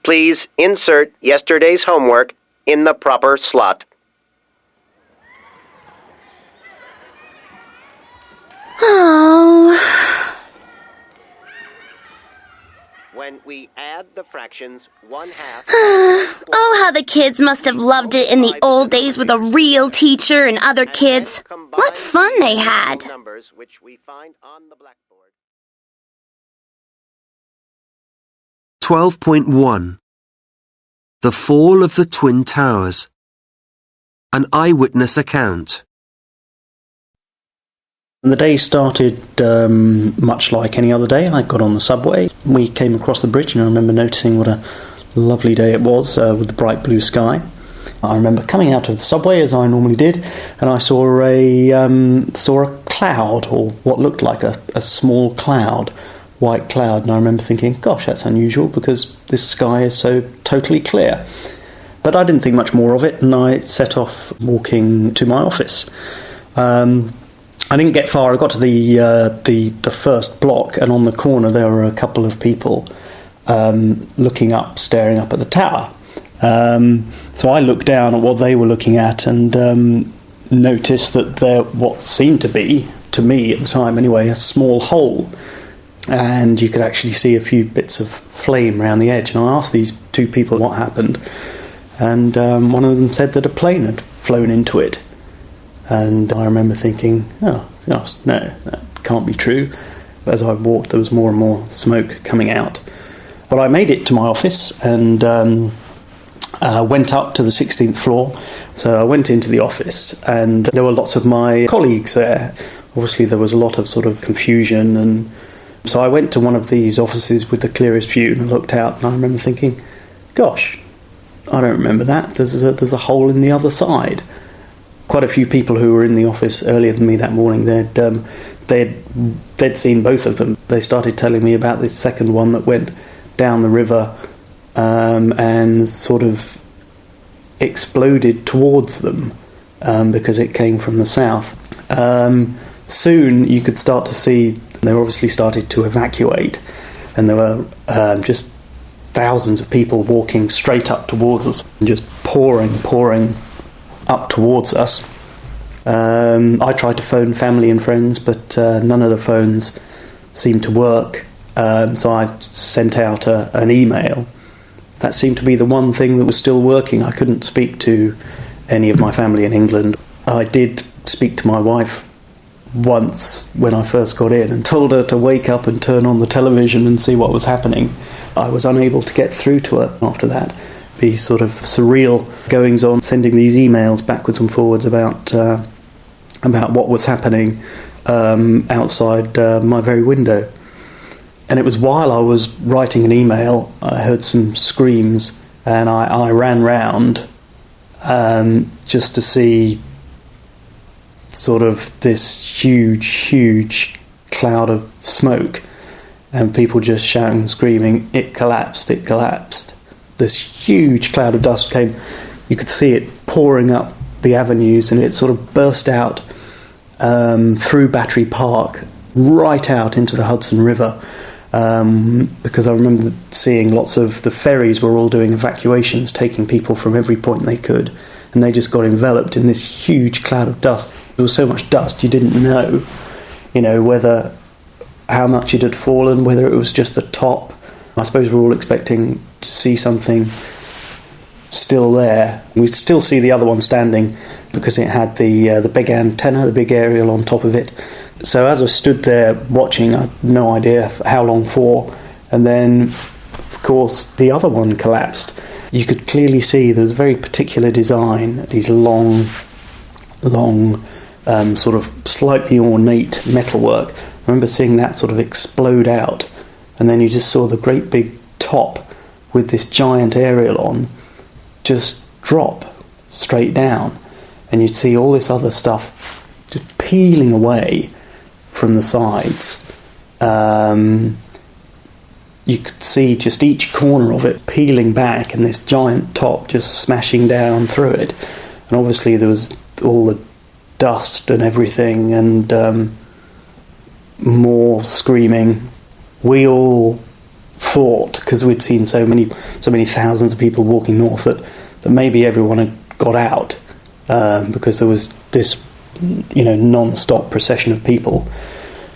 Please insert yesterday's homework in the proper slot. Oh. When we add the fractions, 1/2... Oh, how the kids must have loved it in the old days with a real teacher and other kids. What fun they had. Numbers which we find on the blackboard. 12.1 The Fall of the Twin Towers. An eyewitness account. The day started much like any other day. I got on the subway. We came across the bridge and I remember noticing what a lovely day it was with the bright blue sky. I remember coming out of the subway as I normally did, and I saw a cloud, or what looked like a small cloud, white cloud, and I remember thinking, gosh, that's unusual because this sky is so totally clear. But I didn't think much more of it, and I set off walking to my office. I didn't get far. I got to the first block, and on the corner there were a couple of people looking up, staring up at the tower. So I looked down at what they were looking at and noticed that there what seemed to be, to me at the time anyway, a small hole. And you could actually see a few bits of flame around the edge. And I asked these two people what happened, and one of them said that a plane had flown into it. And I remember thinking, oh, gosh, no, that can't be true. As I walked, there was more and more smoke coming out. But I made it to my office and went up to the 16th floor. So I went into the office, and there were lots of my colleagues there. Obviously, there was a lot of sort of confusion, and so I went to one of these offices with the clearest view and looked out, and I remember thinking, gosh, I don't remember that. There's a hole in the other side. Quite a few people who were in the office earlier than me that morning, they'd seen both of them. They started telling me about this second one that went down the river and sort of exploded towards them because it came from the south. Soon you could start to see they obviously started to evacuate, and there were just thousands of people walking straight up towards us, and just pouring up towards us. I tried to phone family and friends, but none of the phones seemed to work, so I sent out an email. That seemed to be the one thing that was still working. I couldn't speak to any of my family in England. I did speak to my wife once when I first got in and told her to wake up and turn on the television and see what was happening. I was unable to get through to her after that. Be sort of surreal goings on, sending these emails backwards and forwards about what was happening outside my very window. And it was while I was writing an email, I heard some screams, and I ran round just to see sort of this huge cloud of smoke, and people just shouting and screaming, "It collapsed, it collapsed." This huge cloud of dust came. You could see it pouring up the avenues, and it sort of burst out through Battery Park, right out into the Hudson River. Because I remember seeing lots of the ferries were all doing evacuations, taking people from every point they could, and they just got enveloped in this huge cloud of dust. There was so much dust you didn't know, whether how much it had fallen, whether it was just the top. I suppose we're all expecting to see something still there. We'd still see the other one standing because it had the big antenna, the big aerial on top of it. So as I stood there watching, I had no idea how long for, and then, of course, the other one collapsed. You could clearly see there was a very particular design, these long, sort of slightly ornate metalwork. I remember seeing that sort of explode out, and then you just saw the great big top with this giant aerial on just drop straight down, and you'd see all this other stuff just peeling away from the sides. You could see just each corner of it peeling back, and this giant top just smashing down through it. And obviously there was all the dust and everything, and more screaming. We all thought, because we'd seen so many thousands of people walking north, that maybe everyone had got out, because there was this non-stop procession of people.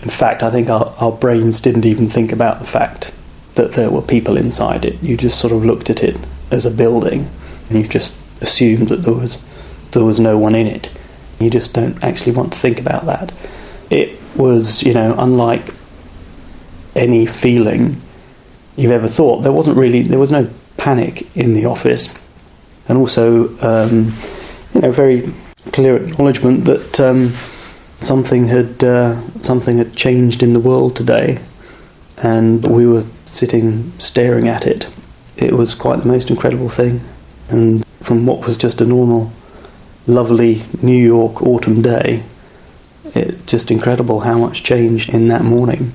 In fact, I think our brains didn't even think about the fact that there were people inside it. You just sort of looked at it as a building, and you just assumed that there was no one in it. You just don't actually want to think about that. It was, unlike any feeling you've ever thought. There was no panic in the office, and also, very clear acknowledgement that something had changed in the world today, and we were sitting staring at it. It was quite the most incredible thing, and from what was just a normal, lovely New York autumn day, it's just incredible how much changed in that morning.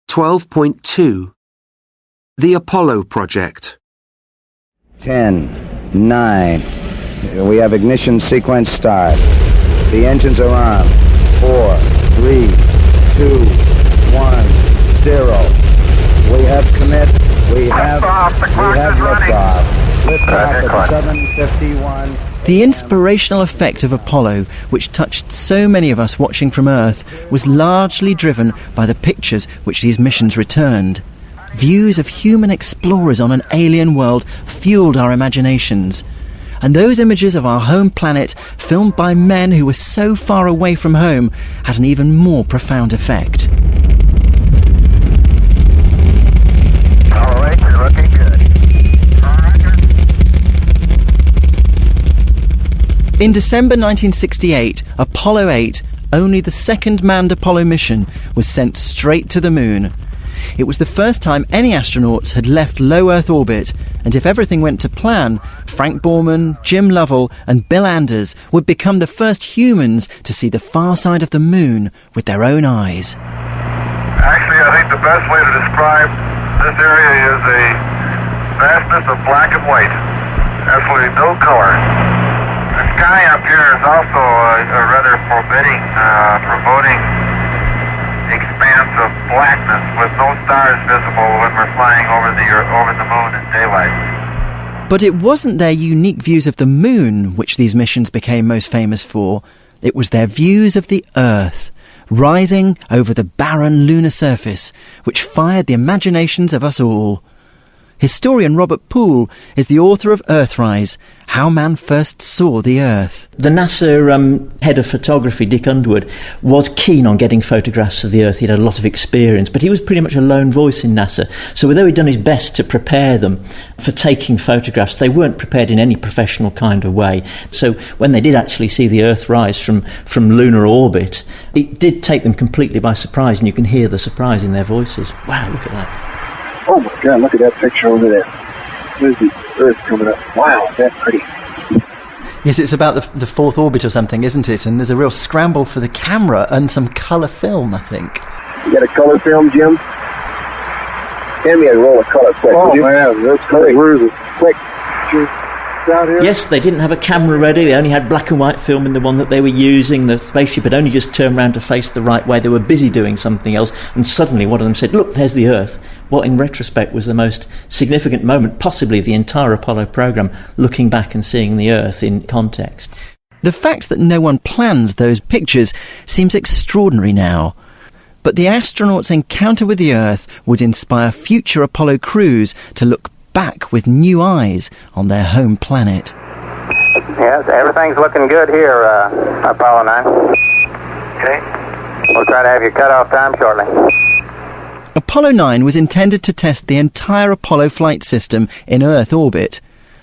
12.2 The Apollo Project. 10, 9. We have ignition sequence start. The engines are on. 4, 3, 2, 1, 0. We have commit. We have liftoff. Liftoff at 7:51. The inspirational effect of Apollo, which touched so many of us watching from Earth, was largely driven by the pictures which these missions returned. Views of human explorers on an alien world fueled our imaginations. And those images of our home planet, filmed by men who were so far away from home, had an even more profound effect. All right, you're looking good. In December 1968, Apollo 8, only the second manned Apollo mission, was sent straight to the moon. It was the first time any astronauts had left low Earth orbit, and if everything went to plan, Frank Borman, Jim Lovell and Bill Anders would become the first humans to see the far side of the moon with their own eyes. Actually, I think the best way to describe this area is a vastness of black and white. Absolutely no color. The sky up here is also a rather forbidding, foreboding expanse of blackness with no stars visible when we're flying over the moon in daylight. But it wasn't their unique views of the moon which these missions became most famous for. It was their views of the Earth, rising over the barren lunar surface, which fired the imaginations of us all. Historian Robert Poole is the author of Earthrise, How Man First Saw the Earth. The NASA head of photography, Dick Underwood, was keen on getting photographs of the Earth. He'd had a lot of experience, but he was pretty much a lone voice in NASA. So although he'd done his best to prepare them for taking photographs, they weren't prepared in any professional kind of way. So when they did actually see the Earth rise from lunar orbit, it did take them completely by surprise, and you can hear the surprise in their voices. Wow, look at that. Oh my God, look at that picture over there. There's the Earth coming up. Wow, that's pretty. Yes, it's about the fourth orbit or something, isn't it? And there's a real scramble for the camera and some colour film, I think. You got a color film, Jim? Hand me a roll of color, quick. Oh, man, that's great. Where is it? Quick. Down here? Yes, they didn't have a camera ready. They only had black and white film in the one that they were using. The spaceship had only just turned around to face the right way. They were busy doing something else, and suddenly one of them said, "Look, there's the Earth." What in retrospect was the most significant moment, possibly the entire Apollo program, looking back and seeing the Earth in context. The fact that no one planned those pictures seems extraordinary now. But the astronauts' encounter with the Earth would inspire future Apollo crews to look back with new eyes on their home planet. Yes, everything's looking good here, Apollo 9. Okay. We'll try to have your cutoff time shortly. Apollo 9 was intended to test the entire Apollo flight system in Earth orbit,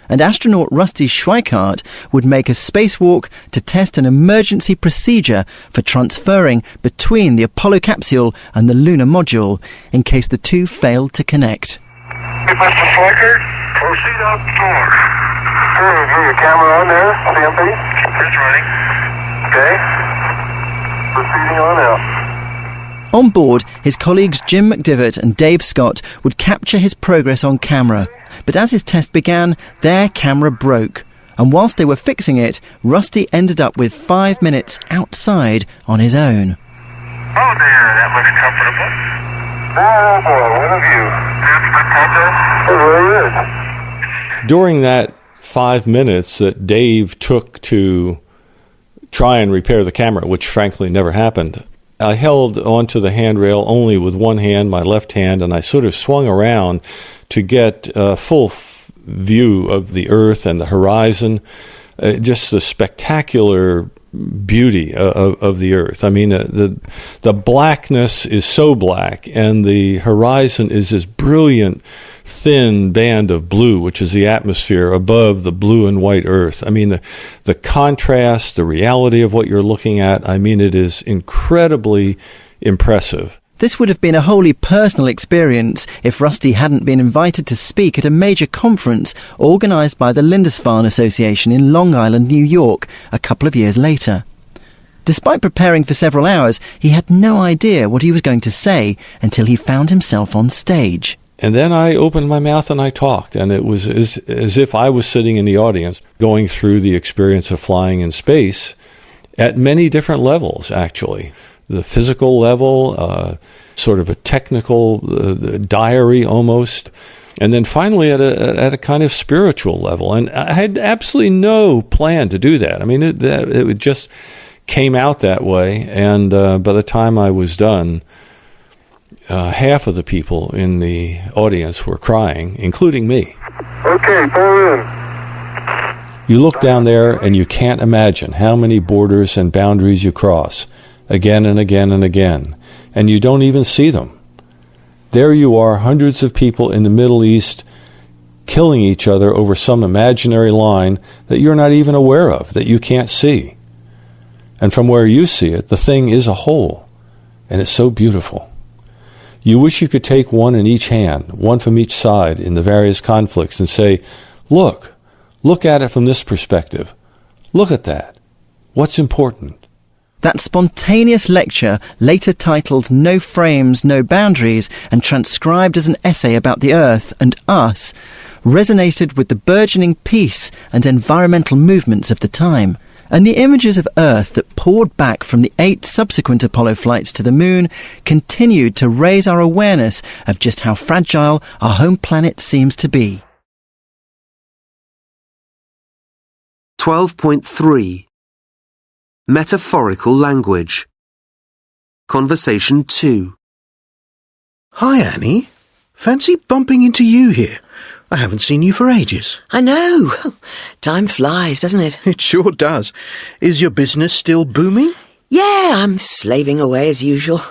and astronaut Rusty Schweickart would make a spacewalk to test an emergency procedure for transferring between the Apollo capsule and the lunar module in case the two failed to connect. Hey, Mr. Schweickart, proceed outdoors. Sure, is your camera on there, CMP? It's running. Okay. Proceeding on out. On board, his colleagues Jim McDivitt and Dave Scott would capture his progress on camera. But as his test began, their camera broke. And whilst they were fixing it, Rusty ended up with 5 minutes outside on his own. Oh there, that looks comfortable. Oh boy, what a view. That's spectacular. It really is. During that 5 minutes that Dave took to try and repair the camera, which frankly never happened, I held onto the handrail only with one hand, my left hand, and I sort of swung around to get a full view of the Earth and the horizon, just the spectacular beauty of the Earth. I mean, the blackness is so black, and the horizon is this brilliant, thin band of blue, which is the atmosphere above the blue and white Earth. I mean, the contrast, the reality of what you're looking at, I mean, it is incredibly impressive. This would have been a wholly personal experience if Rusty hadn't been invited to speak at a major conference organised by the Lindisfarne Association in Long Island, New York, a couple of years later. Despite preparing for several hours, he had no idea what he was going to say until he found himself on stage. And then I opened my mouth and I talked, and it was as if I was sitting in the audience going through the experience of flying in space at many different levels, actually. The physical level, sort of a technical diary almost, and then finally at a kind of spiritual level. And I had absolutely no plan to do that. I mean, it just came out that way, and by the time I was done, half of the people in the audience were crying, including me. Okay, pull in. You look down there and you can't imagine how many borders and boundaries you cross, again and again and again, and you don't even see them. There you are, hundreds of people in the Middle East killing each other over some imaginary line that you're not even aware of, that you can't see. And from where you see it, the thing is a whole, and it's so beautiful. You wish you could take one in each hand, one from each side in the various conflicts, and say, look at it from this perspective. Look at that. What's important? That spontaneous lecture, later titled No Frames, No Boundaries, and transcribed as an essay about the Earth and us, resonated with the burgeoning peace and environmental movements of the time. And the images of Earth that poured back from the 8 subsequent Apollo flights to the Moon continued to raise our awareness of just how fragile our home planet seems to be. 12.3 Metaphorical Language. Conversation 2. Hi, Annie. Fancy bumping into you here. I haven't seen you for ages. I know. Time flies, doesn't it? It sure does. Is your business still booming? Yeah, I'm slaving away as usual.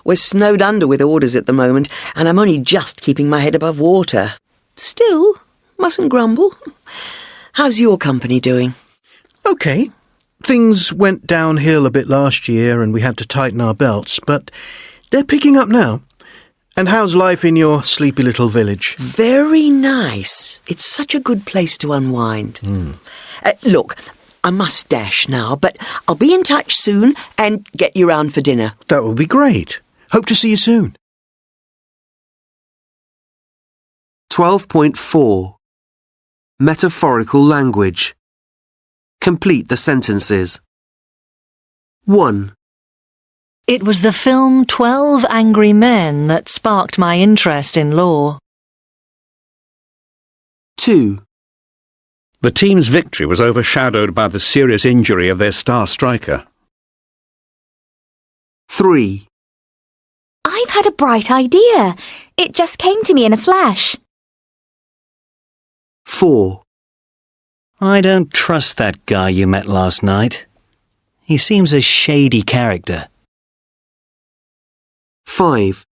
We're snowed under with orders at the moment, and I'm only just keeping my head above water. Still, mustn't grumble. How's your company doing? Okay. Things went downhill a bit last year and we had to tighten our belts, but they're picking up now. And how's life in your sleepy little village? Very nice. It's such a good place to unwind. Look, I must dash now, but I'll be in touch soon and get you round for dinner. That will be great. Hope to see you soon. 12.4 Metaphorical language. Complete the sentences. 1, It was the film 12 Angry Men that sparked my interest in law. 2, The team's victory was overshadowed by the serious injury of their star striker. 3, I've had a bright idea. It just came to me in a flash. 4, I don't trust that guy you met last night. He seems a shady character. 5,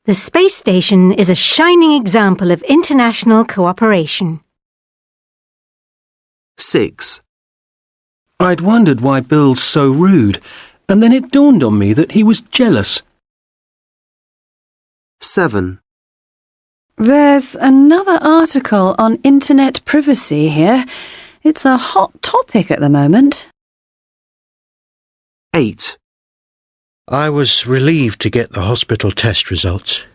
The space station is a shining example of international cooperation. 6, I'd wondered why Bill's so rude, and then it dawned on me that he was jealous. 7, There's another article on internet privacy here. It's a hot topic at the moment. 8, I was relieved to get the hospital test results.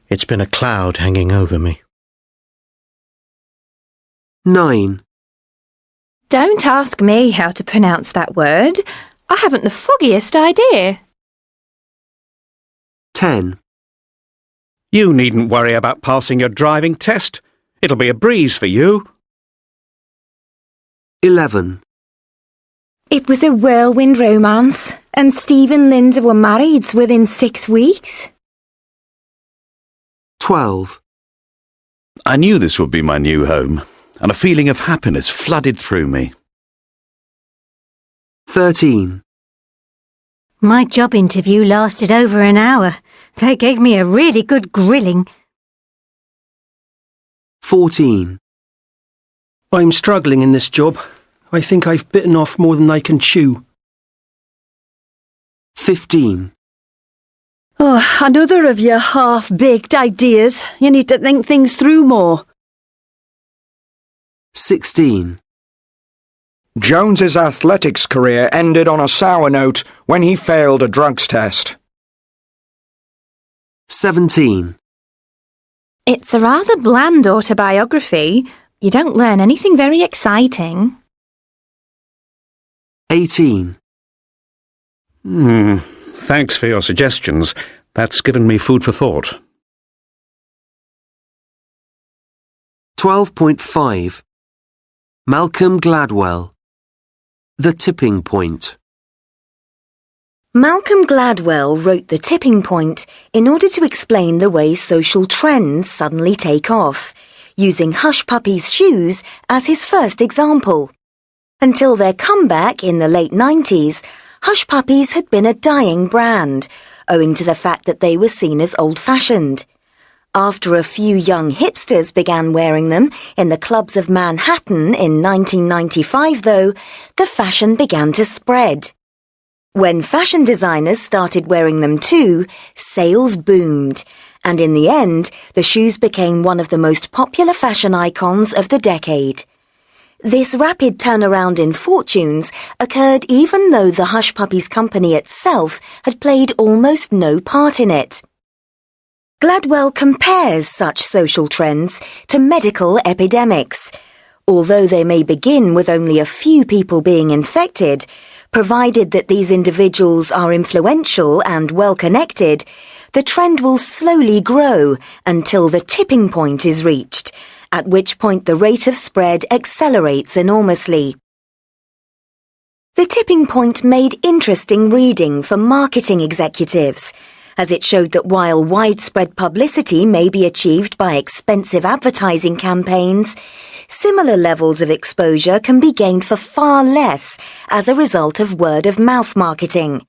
It's been a cloud hanging over me. 9, Don't ask me how to pronounce that word. I haven't the foggiest idea. 10, You needn't worry about passing your driving test. It'll be a breeze for you. 11, It was a whirlwind romance, and Steve and Linda were married within 6 weeks. 12, I knew this would be my new home, and a feeling of happiness flooded through me. 13, My job interview lasted over an hour. They gave me a really good grilling. 14, I'm struggling in this job. I think I've bitten off more than I can chew. 15, Oh, another of your half-baked ideas. You need to think things through more. 16, Jones's athletics career ended on a sour note when he failed a drugs test. 17, It's a rather bland autobiography. You don't learn anything very exciting. 18, Thanks for your suggestions. That's given me food for thought. 12.5 Malcolm Gladwell. The Tipping Point. Malcolm Gladwell wrote The Tipping Point in order to explain the way social trends suddenly take off, using Hush Puppy's shoes as his first example. Until their comeback in the late 90s, Hush Puppies had been a dying brand, owing to the fact that they were seen as old-fashioned. After a few young hipsters began wearing them in the clubs of Manhattan in 1995, though, the fashion began to spread. When fashion designers started wearing them too, sales boomed, and in the end, the shoes became one of the most popular fashion icons of the decade. This rapid turnaround in fortunes occurred even though the Hush Puppies company itself had played almost no part in it. Gladwell compares such social trends to medical epidemics. Although they may begin with only a few people being infected, provided that these individuals are influential and well-connected, the trend will slowly grow until the tipping point is reached, at which point the rate of spread accelerates enormously. The tipping point made interesting reading for marketing executives, as it showed that while widespread publicity may be achieved by expensive advertising campaigns, similar levels of exposure can be gained for far less as a result of word-of-mouth marketing.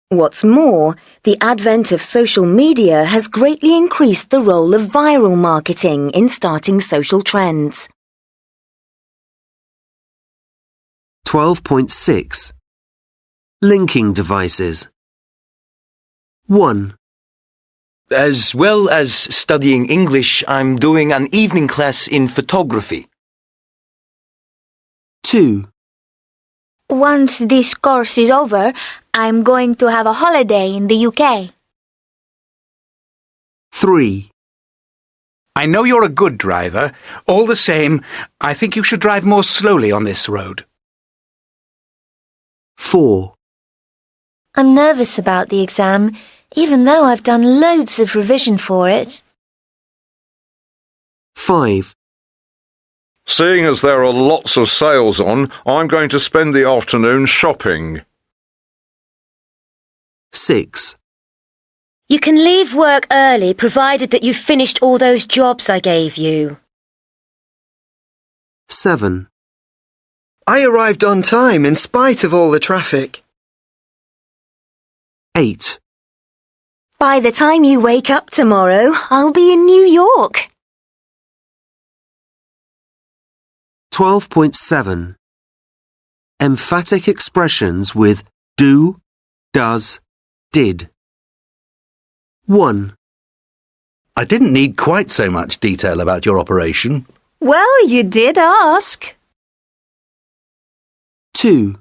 What's more, the advent of social media has greatly increased the role of viral marketing in starting social trends. 12.6 Linking devices. 1. As well as studying English, I'm doing an evening class in photography. 2, Once this course is over, I'm going to have a holiday in the UK. 3, I know you're a good driver. All the same, I think you should drive more slowly on this road. 4, I'm nervous about the exam, even though I've done loads of revision for it. 5, Seeing as there are lots of sales on, I'm going to spend the afternoon shopping. 6, You can leave work early provided that you've finished all those jobs I gave you. 7, I arrived on time in spite of all the traffic. 8, By the time you wake up tomorrow, I'll be in New York. 12.7 Emphatic expressions with do, does, did. 1, I didn't need quite so much detail about your operation. Well, you did ask. 2,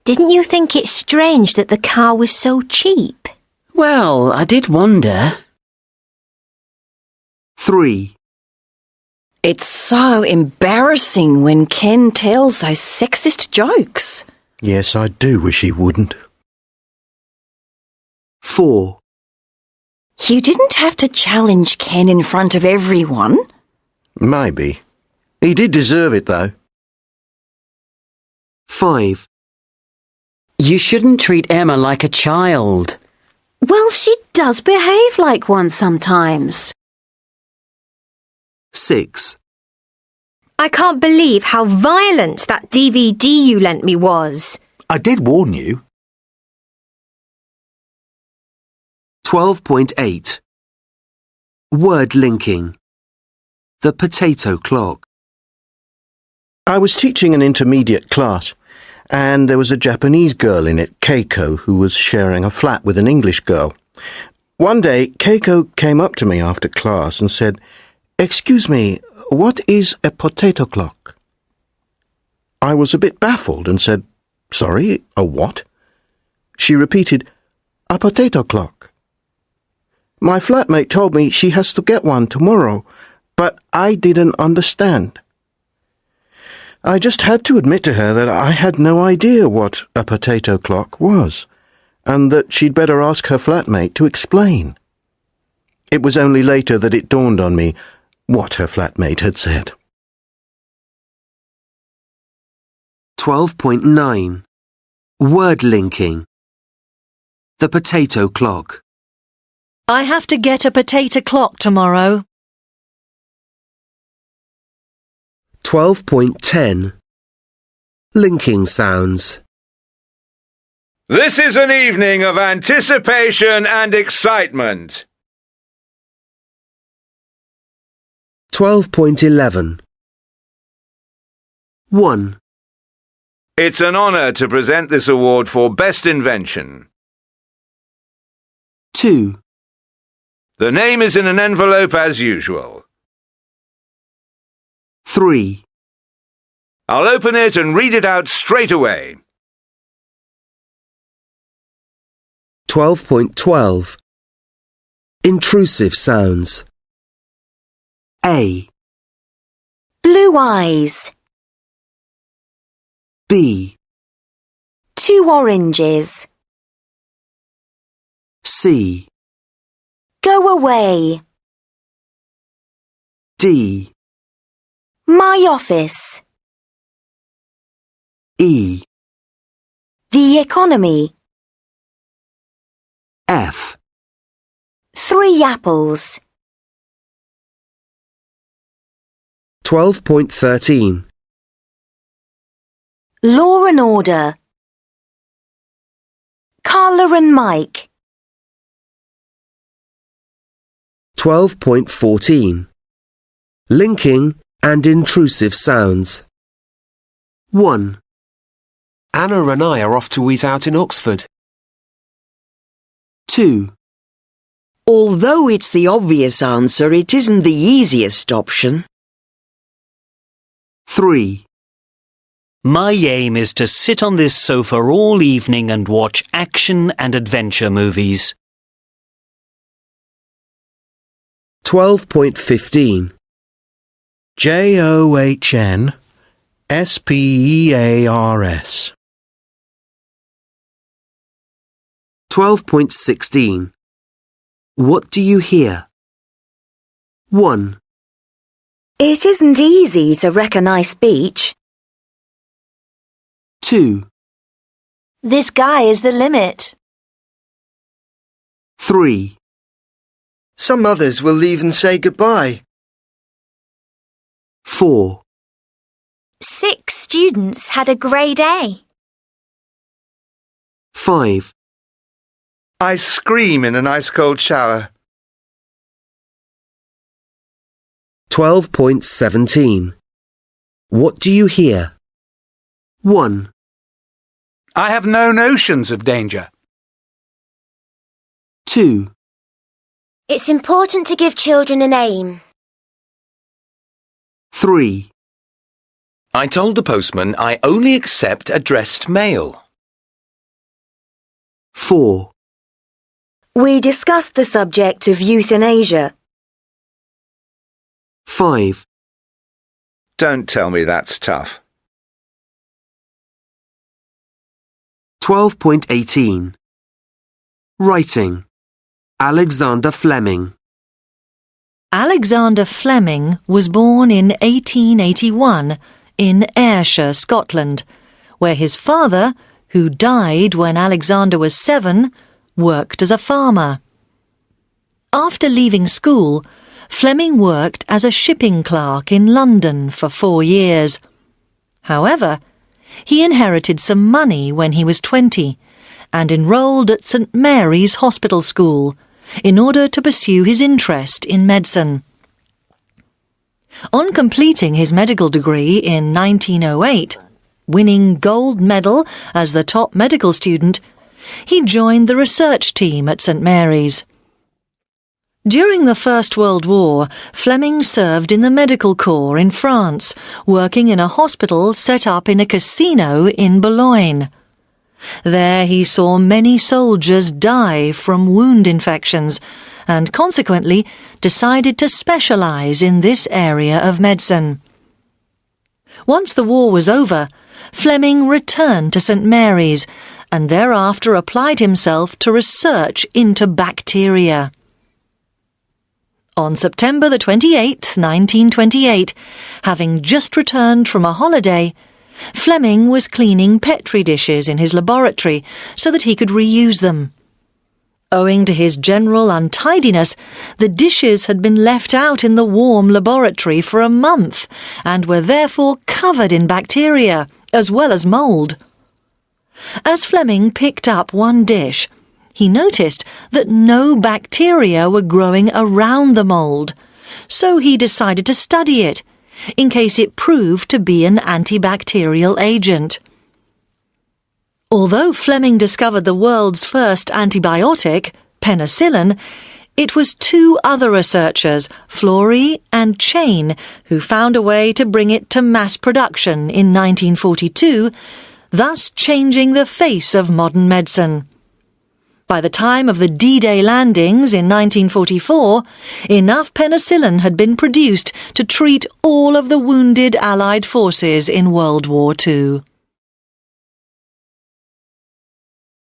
Didn't you think it strange that the car was so cheap? Well, I did wonder. 3, It's so embarrassing when Ken tells those sexist jokes. Yes, I do wish he wouldn't. 4, You didn't have to challenge Ken in front of everyone. Maybe. He did deserve it, though. 5, You shouldn't treat Emma like a child. Well, she does behave like one sometimes. 6, I can't believe how violent that DVD you lent me was. I did warn you. 12.8 Word linking. The potato clock. I was teaching an intermediate class, and there was a Japanese girl in it, Keiko, who was sharing a flat with an English girl. One day, Keiko came up to me after class and said, "Excuse me, what is a potato clock?" I was a bit baffled and said, "Sorry, a what?" She repeated, "A potato clock." My flatmate told me she has to get one tomorrow, but I didn't understand. I just had to admit to her that I had no idea what a potato clock was, and that she'd better ask her flatmate to explain. It was only later that it dawned on me what her flatmate had said. 12.9 Word linking. The potato clock. I have to get a potato clock tomorrow. 12.10 Linking sounds. This is an evening of anticipation and excitement. 12.11 1, It's an honour to present this award for Best Invention. 2, The name is in an envelope as usual. 3, I'll open it and read it out straight away. 12.12 Intrusive sounds. A, Blue eyes. B, 2 oranges. C, Go away. D, My office. E, The economy. F. 3 apples. 12.13 Law and order. Carla and Mike. 12.14 Linking and intrusive sounds. 1, Anna and I are off to eat out in Oxford. 2, Although it's the obvious answer, it isn't the easiest option. 3. My aim is to sit on this sofa all evening and watch action and adventure movies. 12.15. JOHNSPEARS. 12.16. What do you hear? 1, It isn't easy to recognise speech. 2, The sky is the limit. 3, Some others will leave and say goodbye. 4, 6 students had a grade A. 5, I scream in an ice-cold shower. 12.17. What do you hear? 1, I have no notions of danger. 2, It's important to give children a name. 3, I told the postman I only accept addressed mail. 4, We discussed the subject of euthanasia. 5, Don't tell me that's tough. 12.18. Writing. Alexander Fleming. Alexander Fleming was born in 1881 in Ayrshire, Scotland, where his father, who died when Alexander was 7, worked as a farmer. After leaving school, Fleming worked as a shipping clerk in London for 4 years. However, he inherited some money when he was 20 and enrolled at St Mary's Hospital School in order to pursue his interest in medicine. On completing his medical degree in 1908, winning gold medal as the top medical student, he joined the research team at St Mary's. During the First World War, Fleming served in the medical corps in France, working in a hospital set up in a casino in Boulogne. There he saw many soldiers die from wound infections and consequently decided to specialise in this area of medicine. Once the war was over, Fleming returned to St Mary's and thereafter applied himself to research into bacteria. On September the 28th, 1928, having just returned from a holiday, Fleming was cleaning Petri dishes in his laboratory so that he could reuse them. Owing to his general untidiness, the dishes had been left out in the warm laboratory for a month and were therefore covered in bacteria, as well as mould. As Fleming picked up one dish, he noticed that no bacteria were growing around the mould, so he decided to study it, in case it proved to be an antibacterial agent. Although Fleming discovered the world's first antibiotic, penicillin, it was 2 other researchers, Florey and Chain, who found a way to bring it to mass production in 1942, thus changing the face of modern medicine. By the time of the D-Day landings in 1944, enough penicillin had been produced to treat all of the wounded Allied forces in World War II.